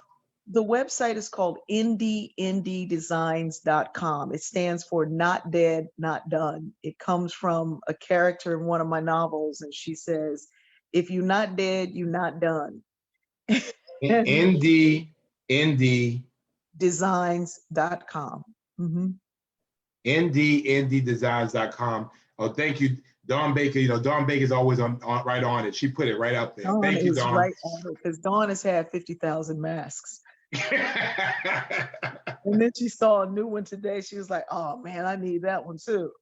the website is called indiedesigns.com. It stands for Not Dead, Not Done. It comes from a character in one of my novels, and she says, if you're not dead, you're not done. ND Designs.com. Mm-hmm. nddesigns.com. Oh, thank you, Dawn Baker. Dawn Baker's always on right on it. She put it right up there. Dawn Thank you, is Dawn. right on it because Dawn has had 50,000 masks. And then she saw a new one today. She was like, oh man, I need that one too.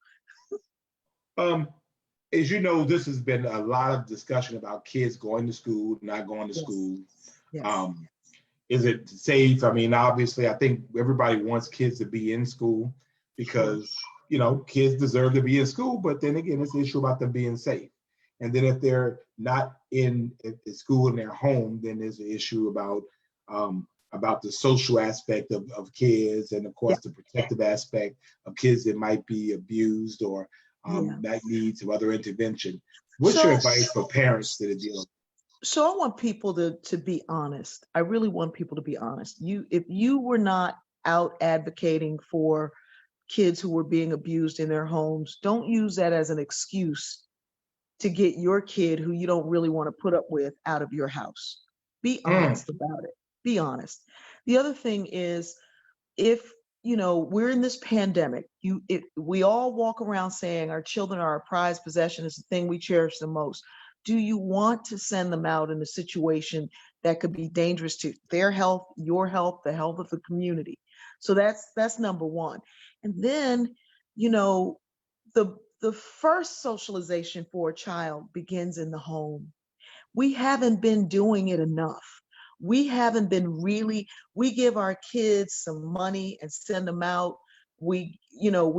As you know, this has been a lot of discussion about kids going to school, not going to Yes. school. Yes. Is it safe? I mean, obviously, I think everybody wants kids to be in school because, kids deserve to be in school. But then again, it's the issue about them being safe. And then if they're not in school in their home, then there's an issue about the social aspect of kids, and of course, the protective aspect of kids that might be abused or that need some other intervention. What's your advice for parents that are dealing? So I want people to be honest. I really want people to be honest. If you were not out advocating for kids who were being abused in their homes, don't use that as an excuse to get your kid who you don't really want to put up with out of your house. Be honest about it. Be honest. The other thing is, if we're in this pandemic, we all walk around saying our children are our prized possession, is the thing we cherish the most. Do you want to send them out in a situation that could be dangerous to their health, your health, the health of the community? So that's number one. And then, the first socialization for a child begins in the home. We haven't been doing it enough. We haven't been we give our kids some money and send them out. We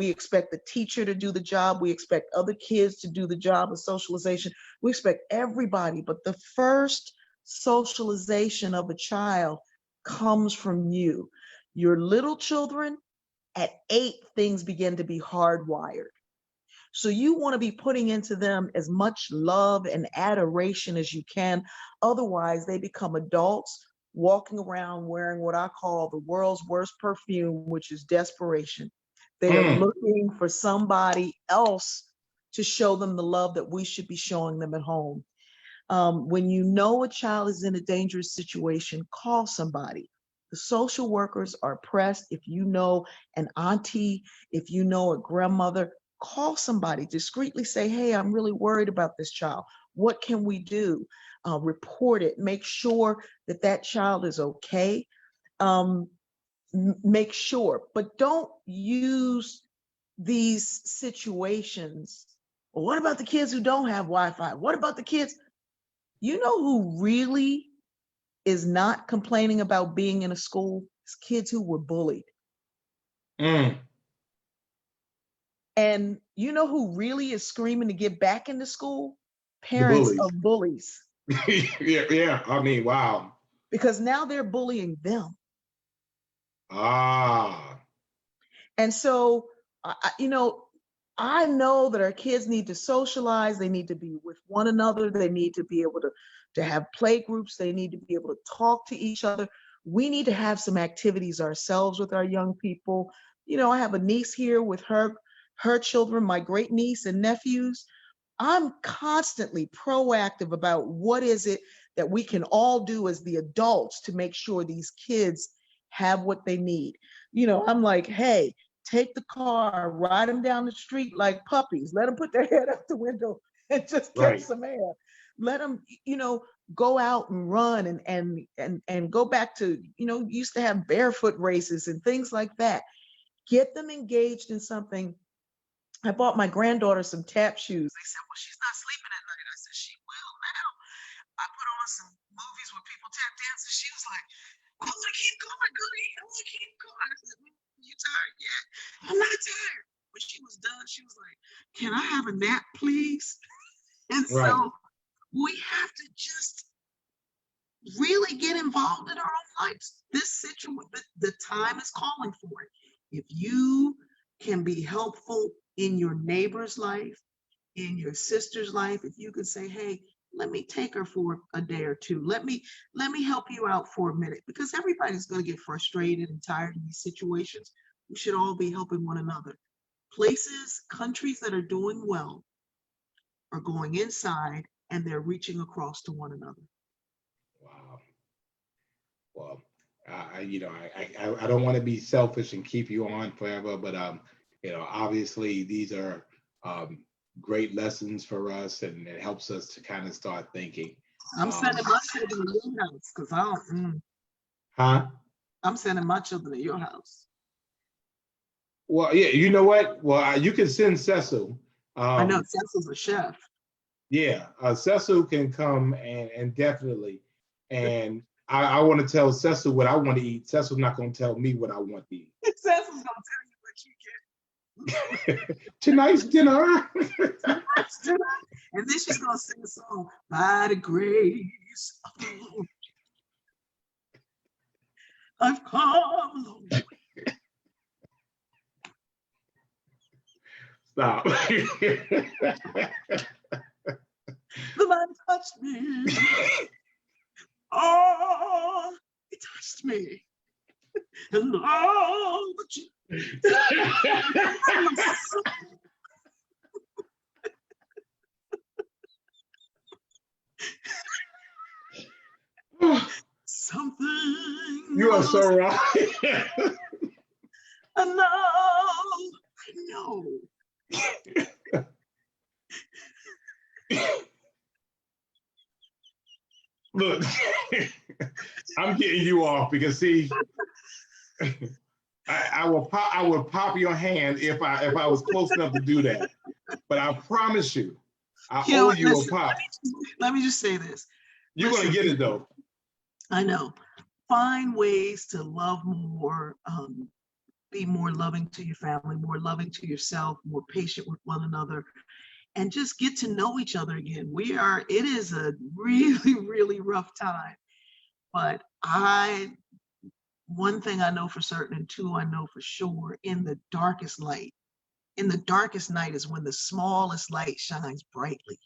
expect the teacher to do the job. We expect other kids to do the job of socialization. We expect everybody, but the first socialization of a child comes from you. Your little children, at 8, things begin to be hardwired. So you want to be putting into them as much love and adoration as you can. Otherwise, they become adults walking around wearing what I call the world's worst perfume, which is desperation. They are looking for somebody else to show them the love that we should be showing them at home. When you know a child is in a dangerous situation, call somebody. The social workers are pressed. If you know an auntie, if you know a grandmother, call somebody, discreetly say, hey, I'm really worried about this child. What can we do? Report it. Make sure that child is okay. Make sure, but don't use these situations. Well, what about the kids who don't have Wi-Fi? What about the kids? You know who really is not complaining about being in a school? It's kids who were bullied. And you know who really is screaming to get back into school? Parents of bullies. Yeah. I mean, wow. Because now they're bullying them. And so, I know that our kids need to socialize. They need to be with one another. They need to be able to have play groups. They need to be able to talk to each other. We need to have some activities ourselves with our young people. I have a niece here with her children, my great niece and nephews. I'm constantly proactive about what is it that we can all do as the adults to make sure these kids have what they need. I'm like, hey, take the car, ride them down the street like puppies. Let them put their head out the window and just get some air. Let them, go out and run and go back to, used to have barefoot races and things like that. Get them engaged in something. I bought my granddaughter some tap shoes. They said, well, she's not sleeping at night. I said, she will now. I put on some movies where people tap dance, and she was like, I want to keep going, Goody. I want to keep going. I said, you tired yet? I'm not tired. when she was done, she was like, "Can I have a nap, please?" And Right. so we have to just really get involved in our own lives. This situation, the time is calling for it. If you can be helpful in your neighbor's life, in your sister's life, if you could say, "Hey, let me take her for a day or two. Let me help you out for a minute," because everybody's going to get frustrated and tired in these situations. We should all be helping one another. Places, countries that are doing well are going inside and they're reaching across to one another. Wow. Well, I don't want to be selfish and keep you on forever, but obviously these are great lessons for us, and it helps us to kind of start thinking. I'm sending my children to your house because I don't. Huh? I'm sending my children to your house. Well, yeah, you know what? Well, you can send Cecil. I know Cecil's a chef. Yeah, Cecil can come and definitely. And I want to tell Cecil what I want to eat. Cecil's not going to tell me what I want to eat. Cecil's going to tell you what you get. Tonight's dinner. Tonight's dinner. And then she's going to sing a song, "By the grace of the Lord, I've come a long way." Stop. The man touched me. Oh, he touched me. And oh, but you. Something. You are so right. I know. Look, I'm getting you off because see, I would pop your hand if I was close enough to do that. But I promise you, I owe you a pop. Let me just say this. You're gonna get it though. I know. Find ways to love more, be more loving to your family, more loving to yourself, more patient with one another, and just get to know each other again. It is a really, really rough time. But one thing I know for certain, and two, I know for sure, in the darkest night is when the smallest light shines brightly.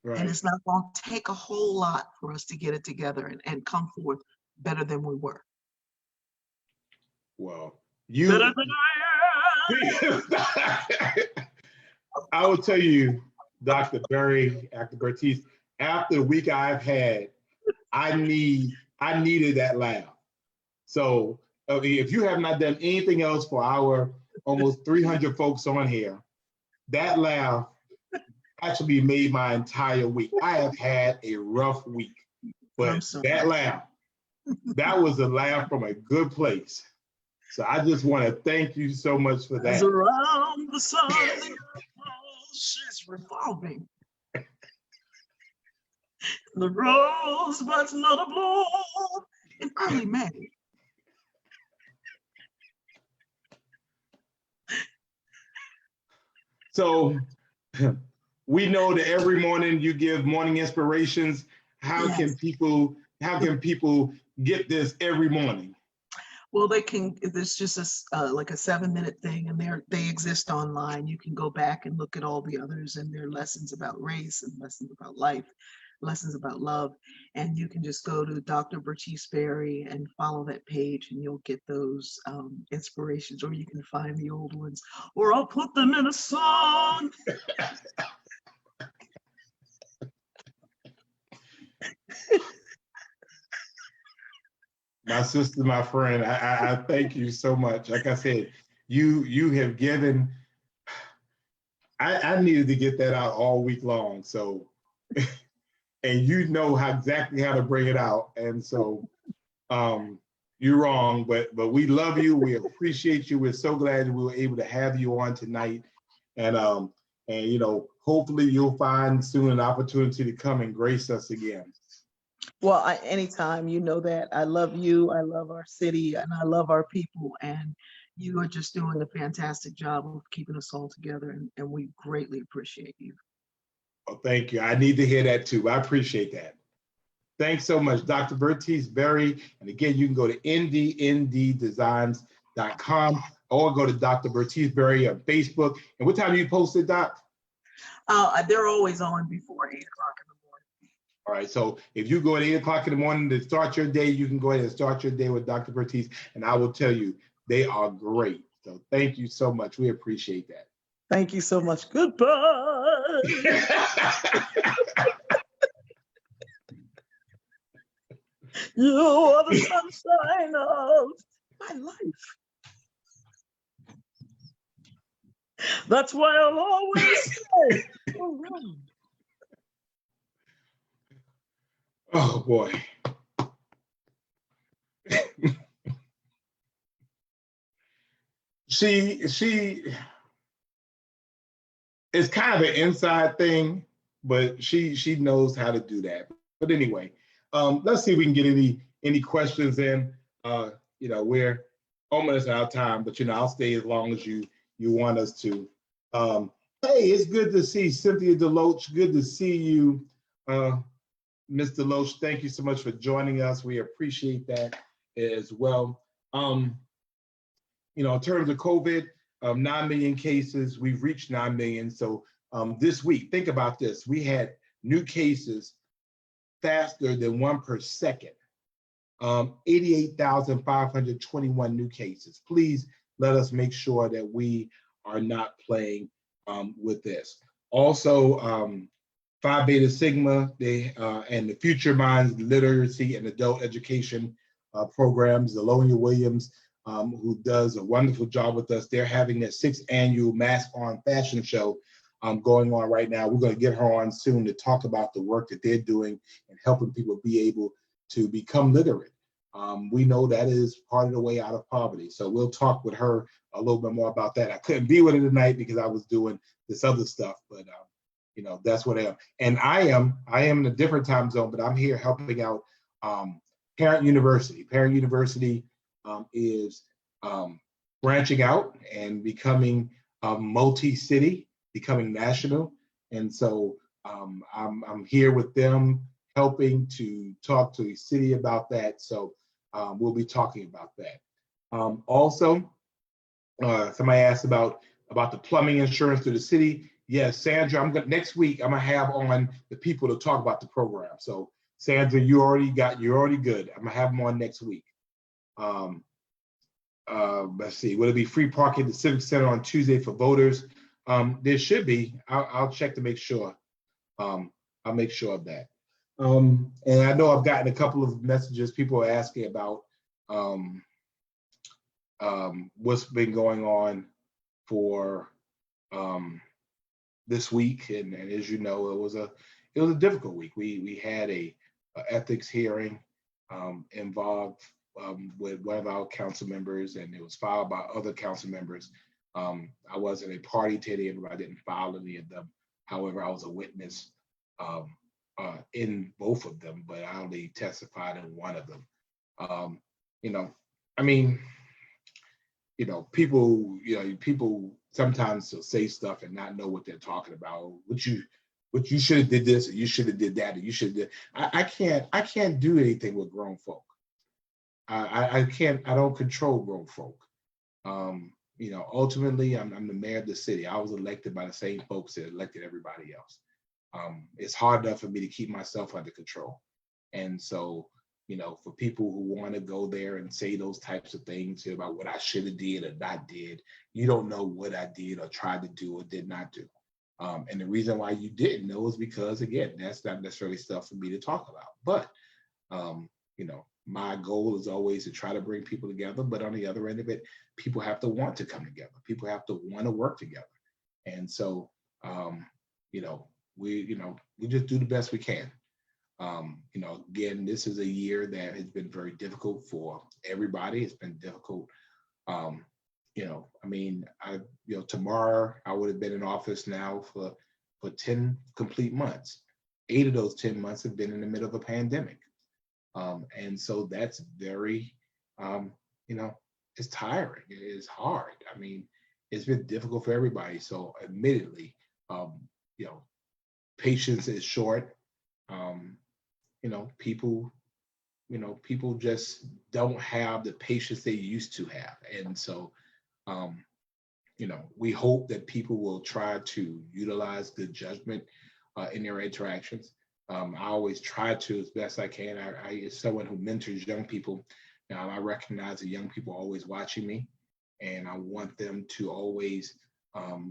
Right. And it's not going to take a whole lot for us to get it together and come forth better than we were. Well, better than I am. I will tell you, Dr. Bertice, after the week I've had, I needed that laugh. So if you have not done anything else for our almost 300 folks on here, that laugh actually made my entire week. I have had a rough week, but that laugh, that was a laugh from a good place. So I just want to thank you so much for that. As around the sun, she's revolving. The rosebud's not a bloom in early May. So we know that every morning you give morning inspirations. How can people get this every morning? Well, they can. There's just like a 7-minute thing, and they exist online. You can go back and look at all the others, and their lessons about race and lessons about life, lessons about love, and you can just go to Dr. Bertice Berry and follow that page, and you'll get those inspirations, or you can find the old ones, or I'll put them in a song. My sister, my friend, I thank you so much. Like I said, you have given, I needed to get that out all week long. So, and you know exactly how to bring it out. And so you're wrong, but we love you. We appreciate you. We're so glad we were able to have you on tonight. And hopefully you'll find soon an opportunity to come and grace us again. Well, anytime, you know that. I love you, I love our city, and I love our people. And You are just doing a fantastic job of keeping us all together, and we greatly appreciate you. Oh, thank you. I need to hear that too. I appreciate that. Thanks so much, Dr. Bertice Berry. And again, you can go to ndnddesigns.com or go to Dr. Bertice Berry on Facebook. And what time do you post it, Doc? They're always on before 8 o'clock in the morning. All right, so if you go at 8 o'clock in the morning to start your day, you can go ahead and start your day with Dr. Bertice. And I will tell you, they are great. So thank you so much. We appreciate that. Thank you so much. Goodbye. You are the sunshine of my life. That's why I'll always say, all right. Oh boy. she it's kind of an inside thing, but she knows how to do that. But anyway, let's see if we can get any questions in. We're almost out of time, but I'll stay as long as you want us to. Hey, it's good to see Cynthia Deloach. Good to see you, Ms. Deloach. Thank you so much for joining us. We appreciate that as well. In terms of COVID, 9 million cases, we've reached 9 million. So this week, think about this. We had new cases faster than 1 per second. 88,521 new cases. Please let us make sure that we are not playing with this. Also, Phi Beta Sigma, and the Future Minds Literacy and Adult Education programs, Alonia Williams, who does a wonderful job with us. They're having their 6th annual Mask On fashion show going on right now. We're going to get her on soon to talk about the work that they're doing and helping people be able to become literate. We know that is part of the way out of poverty. So we'll talk with her a little bit more about that. I couldn't be with her tonight because I was doing this other stuff, but that's what I am. And I am in a different time zone, but I'm here helping out Parent University. Parent University is branching out and becoming multi-city, becoming national. And so I'm here with them helping to talk to the city about that. So we'll be talking about that. Also, somebody asked about the plumbing insurance to the city. Yes, Sandra, next week I'm gonna have on the people to talk about the program. So Sandra, you're already good. I'm gonna have them on next week. Let's see, will it be free parking at the Civic Center on Tuesday for voters? There should be. I'll check to make sure. I'll make sure of that. And I know I've gotten a couple of messages. People are asking about what's been going on for this week, and as you know, it was a difficult week. We had a ethics hearing involved with one of our council members, and it was filed by other council members. I wasn't a party to any of them. I didn't file any of them. However, I was a witness in both of them, but I only testified in one of them. People sometimes will say stuff and not know what they're talking about. What you should have did this, or you should have did that, or you should have did. I can't do anything with grown folk. I don't control grown folk. Ultimately, I'm the mayor of the city. I was elected by the same folks that elected everybody else. It's hard enough for me to keep myself under control. And so, for people who want to go there and say those types of things about what I should have did or not did, you don't know what I did or tried to do or did not do. And the reason why you didn't know is because, again, that's not necessarily stuff for me to talk about. But, my goal is always to try to bring people together. But on the other end of it, people have to want to come together. People have to want to work together. And so, we just do the best we can. Again, this is a year that has been very difficult for everybody. It's been difficult. Tomorrow I would have been in office now for 10 complete months. 8 of those 10 months have been in the middle of a pandemic. And so that's very, it's tiring. It is hard. I mean, it's been difficult for everybody. So admittedly, um, you know, patience is short. Um, you know, people, people just don't have the patience they used to have. And so, um, we hope that people will try to utilize good judgment in their interactions. I always try to as best I can. As someone who mentors young people, I recognize that young people are always watching me, and I want them to always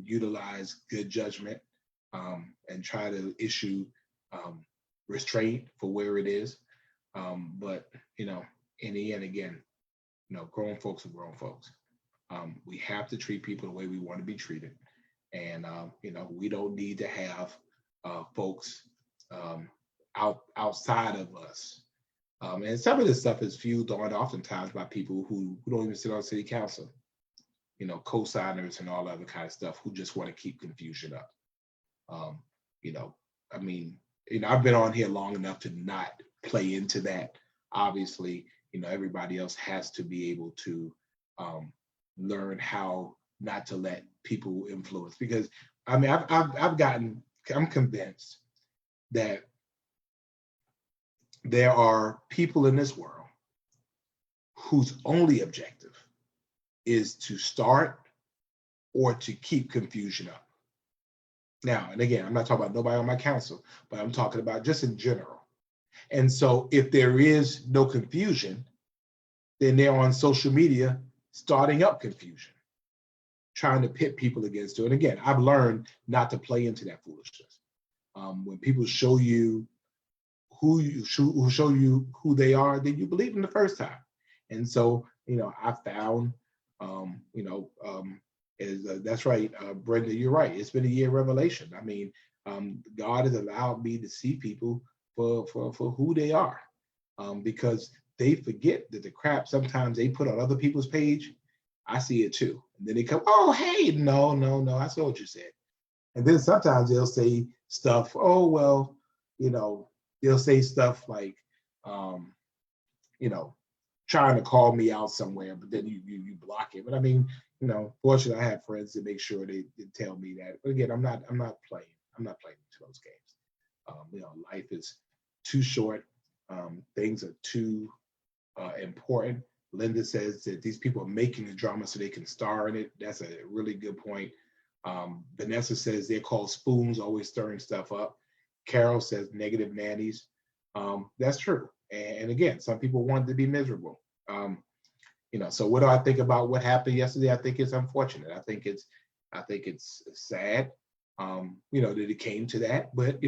utilize good judgment and try to issue um, restraint for where it is. But in the end, again, grown folks are grown folks. We have to treat people the way we want to be treated, and we don't need to have folks outside of us. And some of this stuff is fueled on oftentimes by people who don't even sit on city council, co-signers and all other kind of stuff who just want to keep confusion up. Um, you know, I mean, I've been on here long enough to not play into that. Obviously, everybody else has to be able to um, learn how not to let people influence. Because I mean, I'm convinced that there are people in this world whose only objective is to start or to keep confusion up. Now, and again, I'm not talking about nobody on my council, but I'm talking about just in general. And so if there is no confusion, then they're on social media starting up confusion, trying to pit people against it. And again, I've learned not to play into that foolishness. When people show you who show you who they are, then you believe them the first time. And so, I found, that's right, Brenda, you're right. It's been a year of revelation. I mean, God has allowed me to see people for who they are, because they forget that the crap sometimes they put on other people's page. I see it too. And then they come, oh, hey, no, I saw what you said. And then sometimes they'll say stuff, oh, well, they'll say stuff like, um, trying to call me out somewhere, but then you block it. But I mean, fortunately, I have friends that make sure they tell me that. But again, I'm not playing. I'm not playing into those games. Life is too short. Things are too important. Linda says that these people are making the drama so they can star in it. That's a really good point. Vanessa says they're called spoons, always stirring stuff up. Carol says negative nannies. That's true. And again, some people want to be miserable. So what do I think about what happened yesterday? I think it's unfortunate. I think it's sad, that it came to that. But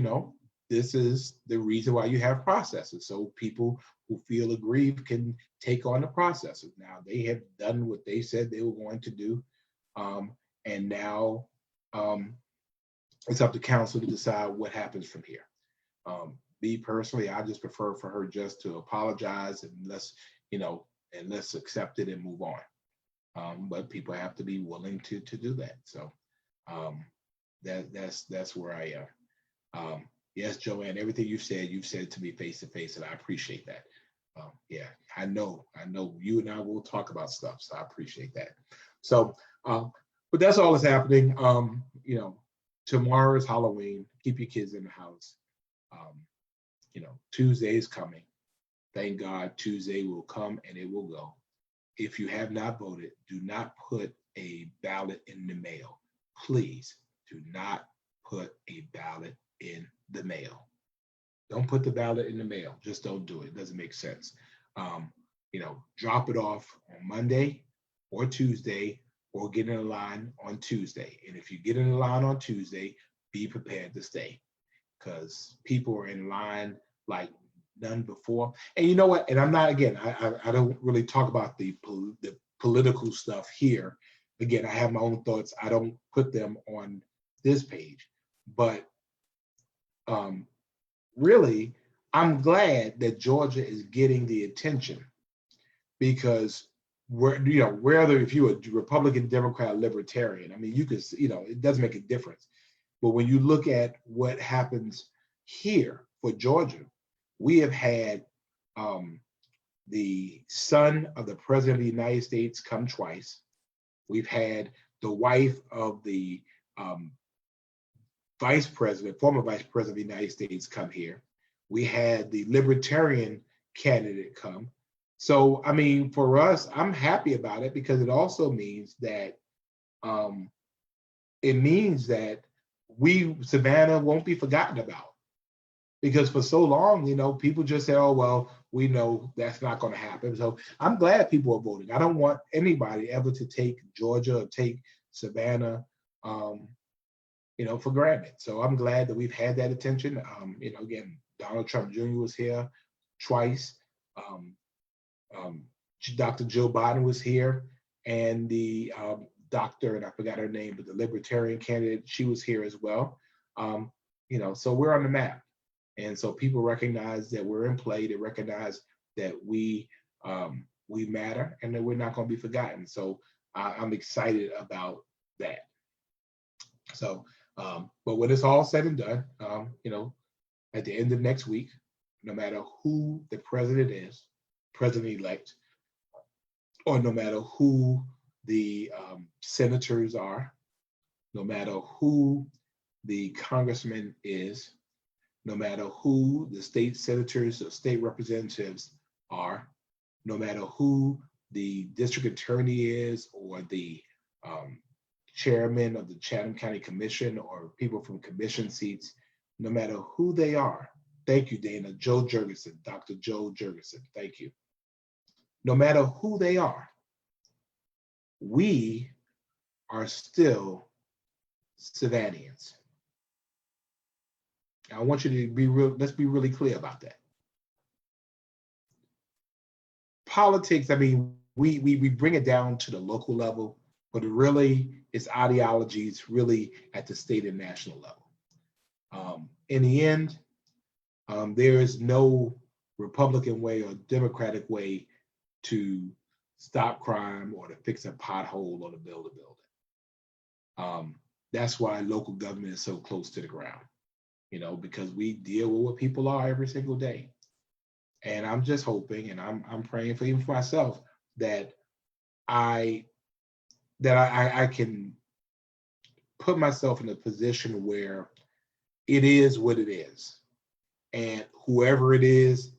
this is the reason why you have processes. So people who feel aggrieved can take on the processes. Now they have done what they said they were going to do, and now it's up to council to decide what happens from here. Me personally, I just prefer for her just to apologize and let's accept it and move on. But people have to be willing to do that. So that's where I am. Yes, Joanne, everything you've said to me face to face, and I appreciate that. Yeah, I know you and I will talk about stuff, so I appreciate that. So, but that's all that's happening. Tomorrow is Halloween. Keep your kids in the house. Tuesday is coming. Thank God Tuesday will come and it will go. If you have not voted, do not put a ballot in the mail. Please do not put a ballot in the mail. Don't put the ballot in the mail. Just don't do it. It doesn't make sense. Drop it off on Monday or Tuesday, or get in a line on Tuesday. And if you get in a line on Tuesday, be prepared to stay, because people are in line like none before. And you know what? And I'm not, again, I don't really talk about the political stuff here. Again, I have my own thoughts. I don't put them on this page. But really, I'm glad that Georgia is getting the attention, because whether if you're a Republican, Democrat, Libertarian, I mean, you could, it doesn't make a difference. But when you look at what happens here for Georgia, we have had the son of the President of the United States come twice. We've had the wife of the vice president, former vice president of the United States come here. We had the libertarian candidate come. So, I mean, for us, I'm happy about it because it also means that we, Savannah, won't be forgotten about. Because for so long, people just say, oh, well, we know that's not going to happen. So I'm glad people are voting. I don't want anybody ever to take Georgia or take Savannah, for granted. So I'm glad that we've had that attention. Again, Donald Trump Jr. was here twice. Dr. Joe Biden was here, and the doctor, and I forgot her name, but the libertarian candidate, she was here as well. So we're on the map. And so people recognize that we're in play. They recognize that we matter and that we're not going to be forgotten. So I'm excited about that. So, but when it's all said and done, at the end of next week, no matter who the president is, president-elect, or no matter who the senators are, no matter who the congressman is, no matter who the state senators or state representatives are, no matter who the district attorney is or the chairman of the Chatham County Commission or people from commission seats, no matter who they are. Thank you, Dana. Joe Jurgensen, Dr. Joe Jurgensen, thank you. No matter who they are, we are still Savannahans. I want you to be real, let's be really clear about that. Politics, I mean, we bring it down to the local level, but it really is ideologies really at the state and national level. In the end, there is no Republican way or Democratic way to stop crime or to fix a pothole or to build a building. That's why local government is so close to the ground. Because we deal with what people are every single day. And I'm just hoping, and I'm praying for even for myself, that I can put myself in a position where it is what it is. And whoever it is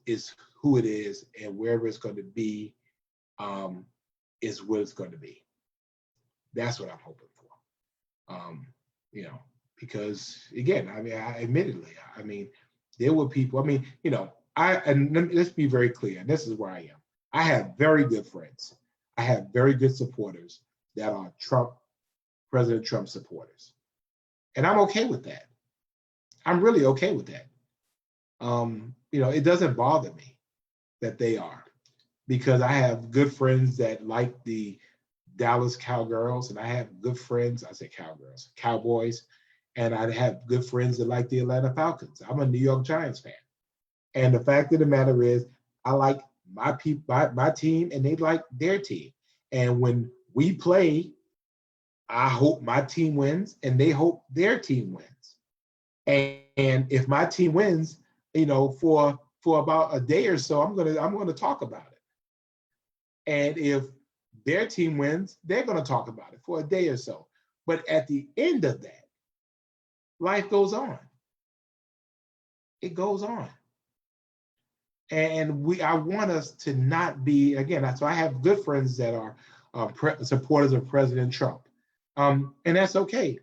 who it is, and wherever it's going to be is what it's going to be. That's what I'm hoping for. Because again, I mean, there were people, and let's be very clear, and this is where I am. I have very good friends. I have very good supporters that are President Trump supporters. And I'm okay with that. I'm really okay with that. It doesn't bother me that they are, because I have good friends that like the Dallas Cowgirls, and I have good friends, I say Cowgirls, Cowboys, and I have good friends that like the Atlanta Falcons. I'm a New York Giants fan. And the fact of the matter is, I like my team and they like their team. And when we play, I hope my team wins and they hope their team wins. And if my team wins, for about a day or so, I'm gonna talk about it. And if their team wins, they're gonna talk about it for a day or so. But at the end of that, life goes on. It goes on. And I want us to not be, again, so I have good friends that are supporters of President Trump. And that's okay,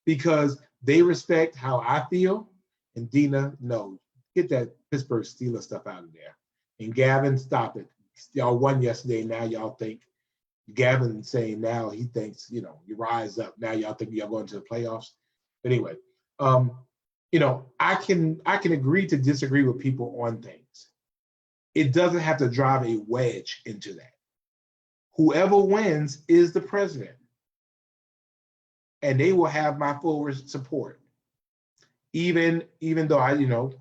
because they respect how I feel. And Dina, no, get that Pittsburgh Steelers stuff out of there. And Gavin, stop it. Y'all won yesterday, now y'all think, Gavin saying now he thinks, you rise up, now y'all think y'all going to the playoffs. But anyway, I can agree to disagree with people on things. It doesn't have to drive a wedge into that. Whoever wins is the president, and they will have my full support. Even though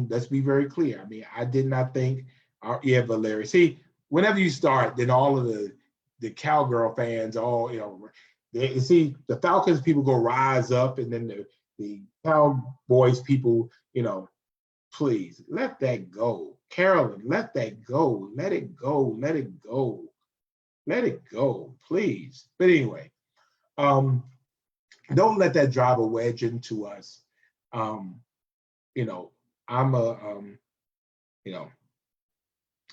let's be very clear. I did not think, Valeria. See, whenever you start, then all of the Cowgirl fans, see the Falcons people go rise up, and then the Cowboys people, Please let that go. Carolyn, let that go. Let it go. Let it go. Let it go, please. But anyway, um, don't let that drive a wedge into us. Um, you know, I'm a, you know,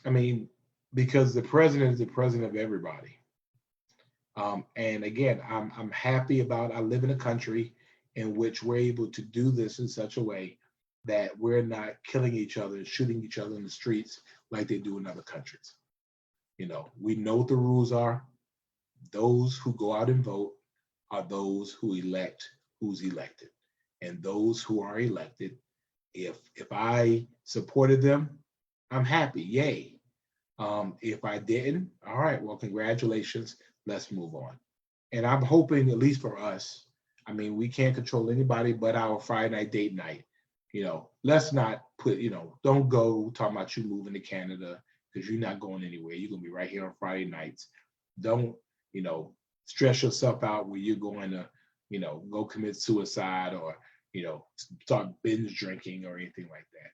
I mean, because the president is the president of everybody. And again, I'm happy about. I live in a country in which we're able to do this in such a way that we're not killing each other and shooting each other in the streets like they do in other countries. You know, we know what the rules are. Those who go out and vote are those who elect who's elected, and those who are elected. If I supported them, I'm happy. Yay. If I didn't, all right. Well, congratulations. Let's move on. And I'm hoping, at least for us, I mean, we can't control anybody but our Friday night date night. You know, let's not put, you know, don't go talking about you moving to Canada because you're not going anywhere. You're going to be right here on Friday nights. Don't, you know, stress yourself out where you're going to, you know, go commit suicide or, you know, start binge drinking or anything like that.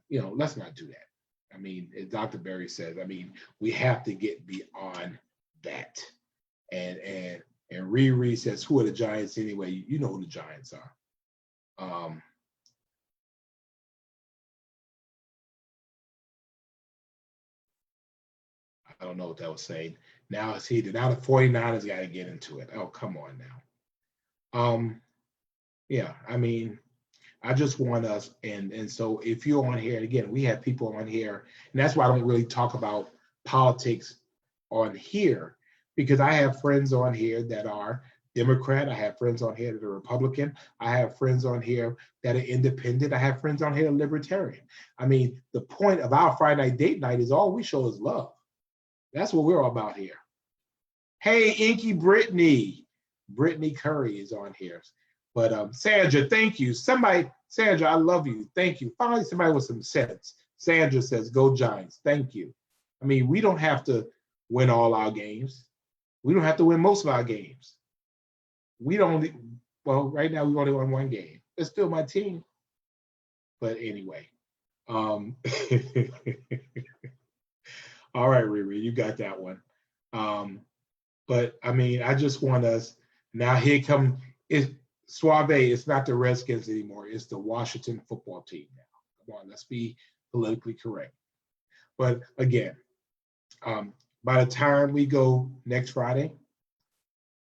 You know, let's not do that. I mean, as Dr. Berry says, I mean, we have to get beyond that. And Riri says, who are the Giants anyway? You know who the Giants are. I don't know what that was saying. Now it's heated. Now the 49ers got to get into it. Oh, come on now. Yeah, I mean, I just want us, and so if you're on here, and again, we have people on here, and that's why I don't really talk about politics on here, because I have friends on here that are Democrat, I have friends on here that are Republican, I have friends on here that are independent, I have friends on here that are libertarian. I mean, the point of our Friday night date night is all we show is love. That's what we're all about here. Hey, Inky Brittany Curry is on here. But Sandra, thank you. Sandra, I love you. Thank you. Finally, somebody with some sense. Sandra says, go Giants. Thank you. I mean, we don't have to win all our games. We don't have to win most of our games. Well, right now we've only won one game. It's still my team. But anyway. All right, Riri, you got that one. But I mean, I just want us, now here come, Suave, it's not the Redskins anymore. It's the Washington football team now. Come on, let's be politically correct. But again, by the time we go next Friday,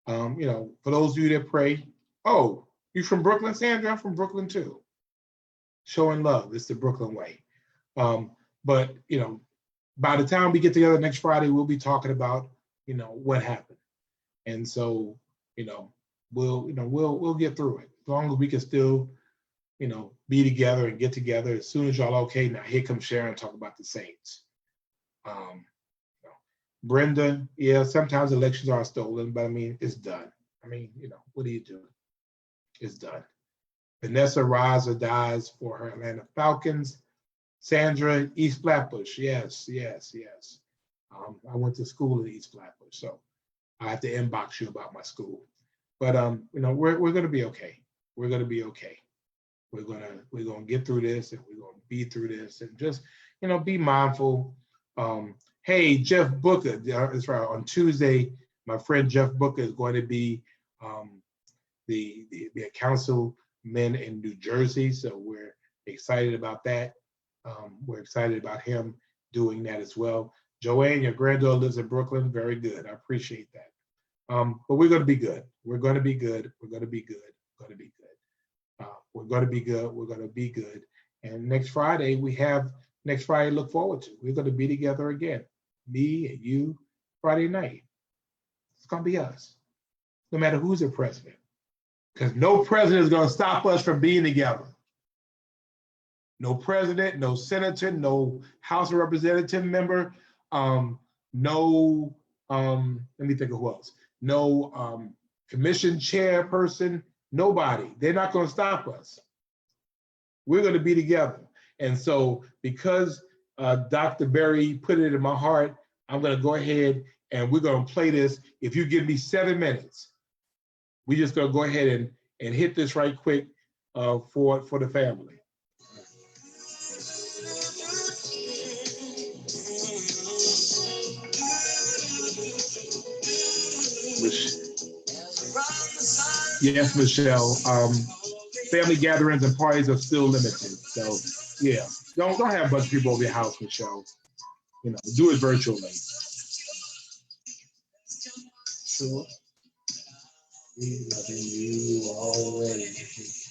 you know, for those of you that pray, oh, you from Brooklyn, Sandra? I'm from Brooklyn too. Showing love, it's the Brooklyn way. But you know, by the time we get together next Friday, we'll be talking about, you know, what happened. And so, you know, we'll get through it as long as we can still, you know, be together and get together. As soon as y'all okay, now here comes Sharon talk about the Saints. You know, Brenda, yeah, sometimes elections are stolen, but I mean, it's done. I mean, you know, what do you do? It's done. Vanessa rise or dies for her Atlanta Falcons. Sandra, East Flatbush, yes. I went to school in East Flatbush, so I have to inbox you about my school. But you know, we're gonna be okay. We're gonna be okay. We're gonna get through this, and we're gonna be through this, and just, you know, be mindful. Hey, Jeff Booker, that's right. On Tuesday, my friend Jeff Booker is going to be the councilman in New Jersey, so we're excited about that. We're excited about him doing that as well. Joanne, your granddaughter lives in Brooklyn. Very good. I appreciate that. But we're going to be good. We're going to be good. We're going to be good. We're going to be good. We're going to be good. We're going to be good. And next Friday, to look forward to. We're going to be together again. Me and you, Friday night. It's going to be us. No matter who's the president. Because no president is going to stop us from being together. No president, no senator, no House of Representative member, no, let me think of who else. No commission chairperson, nobody. They're not going to stop us. We're going to be together. And so because Dr. Berry put it in my heart, I'm going to go ahead and we're going to play this. If you give me 7 minutes, we're just going to go ahead and hit this right quick for the family. Yes, Michelle. Family gatherings and parties are still limited. So yeah, don't have a bunch of people over your house, Michelle. You know, do it virtually. Sure. We loving you always.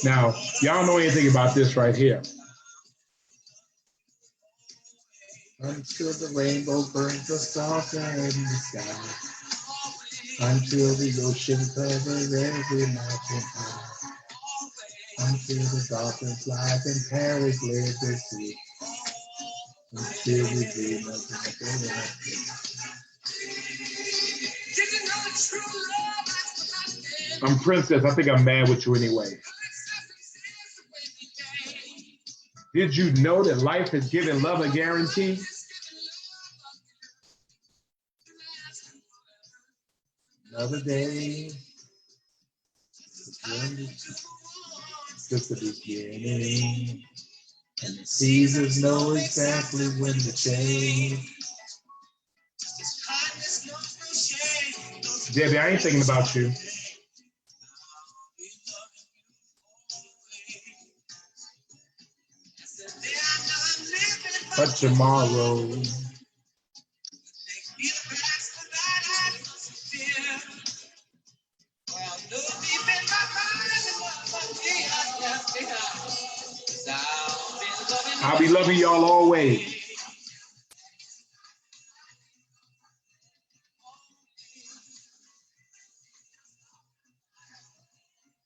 Now, y'all don't know anything about this right here. Until the rainbow burns us soft in the sky. Until the ocean covers every mountain high. Until the dolphin flies and Paris lives the sea. Until we dream of the I'm Princess. I think I'm mad with you anyway. Did you know that life has given love a guarantee? Another day. Just the beginning. And the seasons know exactly when to change. Debbie, I ain't thinking about you. But tomorrow. I'll be loving y'all always.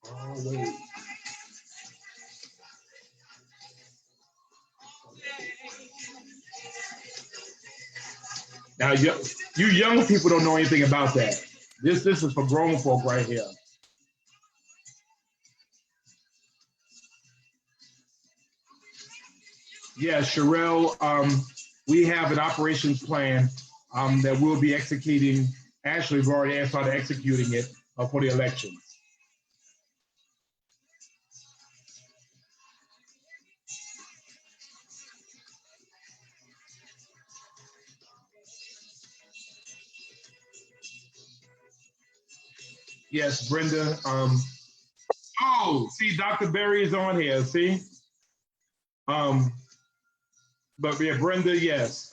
Always. Now, you young people don't know anything about that. This is for grown folk right here. Yeah, Sherelle, we have an operations plan that we'll be executing. Actually, we've already started executing it for the elections. Yes, Brenda. Oh, see, Dr. Berry is on here. See, but yeah, Brenda. Yes,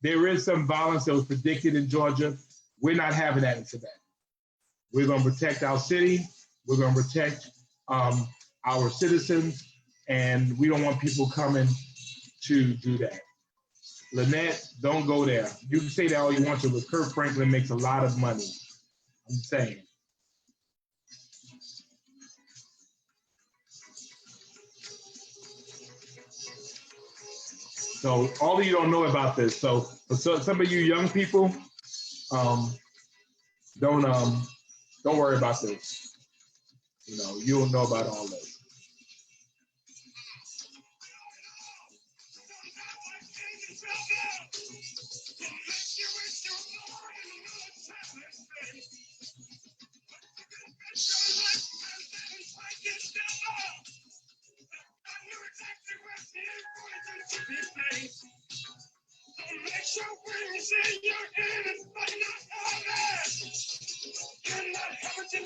there is some violence that was predicted in Georgia. We're not having that in Savannah. We're going to protect our city. We're going to protect our citizens, and we don't want people coming to do that. Lynette, don't go there. You can say that all you want to, but Kirk Franklin makes a lot of money. I'm saying. So all of you don't know about this. So some of you young people, don't worry about this. You know, you don't know about all this.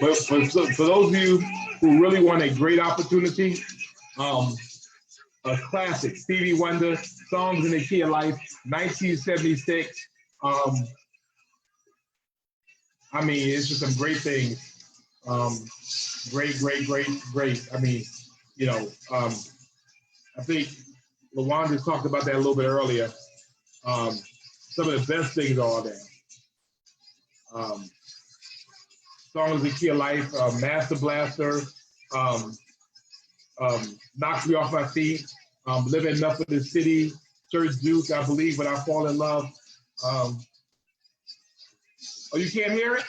But for those of you who really want a great opportunity, a classic, Stevie Wonder, Songs in the Key of Life, 1976. I mean, it's just some great things. Great. I mean, you know, I think LaWanda talked about that a little bit earlier. Some of the best things are there. Songs in the Key of Life, Master Blaster, Knocks Me Off My Feet, Living Enough for the City, Church Duke, I Believe When I Fall in Love. Oh, you can't hear it?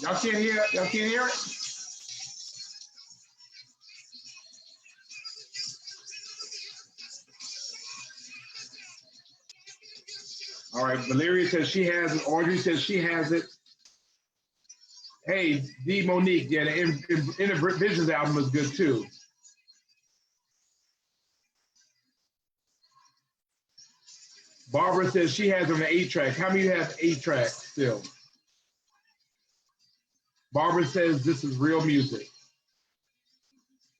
Y'all can't hear it? Y'all can't hear it? All right, Valeria says she has it. Audrey says she has it. Hey, D. Monique, yeah, the Inner Visions album is good too. Barbara says she has on the 8-track. How many have 8-track still? Barbara says this is real music.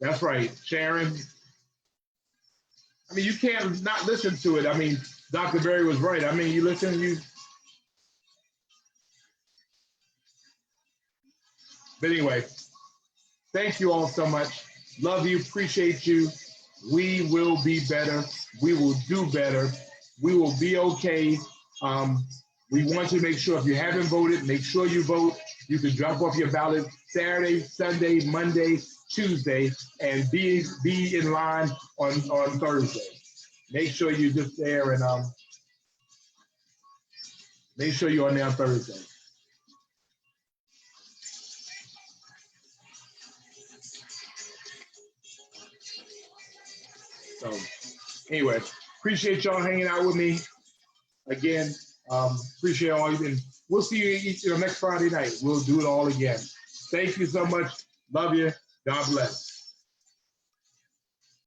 That's right, Sharon. I mean, you can't not listen to it. I mean, Dr. Berry was right. I mean, you listen, But anyway, thank you all so much. Love you, appreciate you. We will be better. We will do better. We will be okay. We want to make sure if you haven't voted, make sure you vote. You can drop off your ballot Saturday, Sunday, Monday, Tuesday, and be in line on Thursday. Make sure you're just there and make sure you're on there on Thursday. So anyway, appreciate y'all hanging out with me. Again, appreciate all you, and we'll see you next Friday night. We'll do it all again. Thank you so much. Love you. God bless.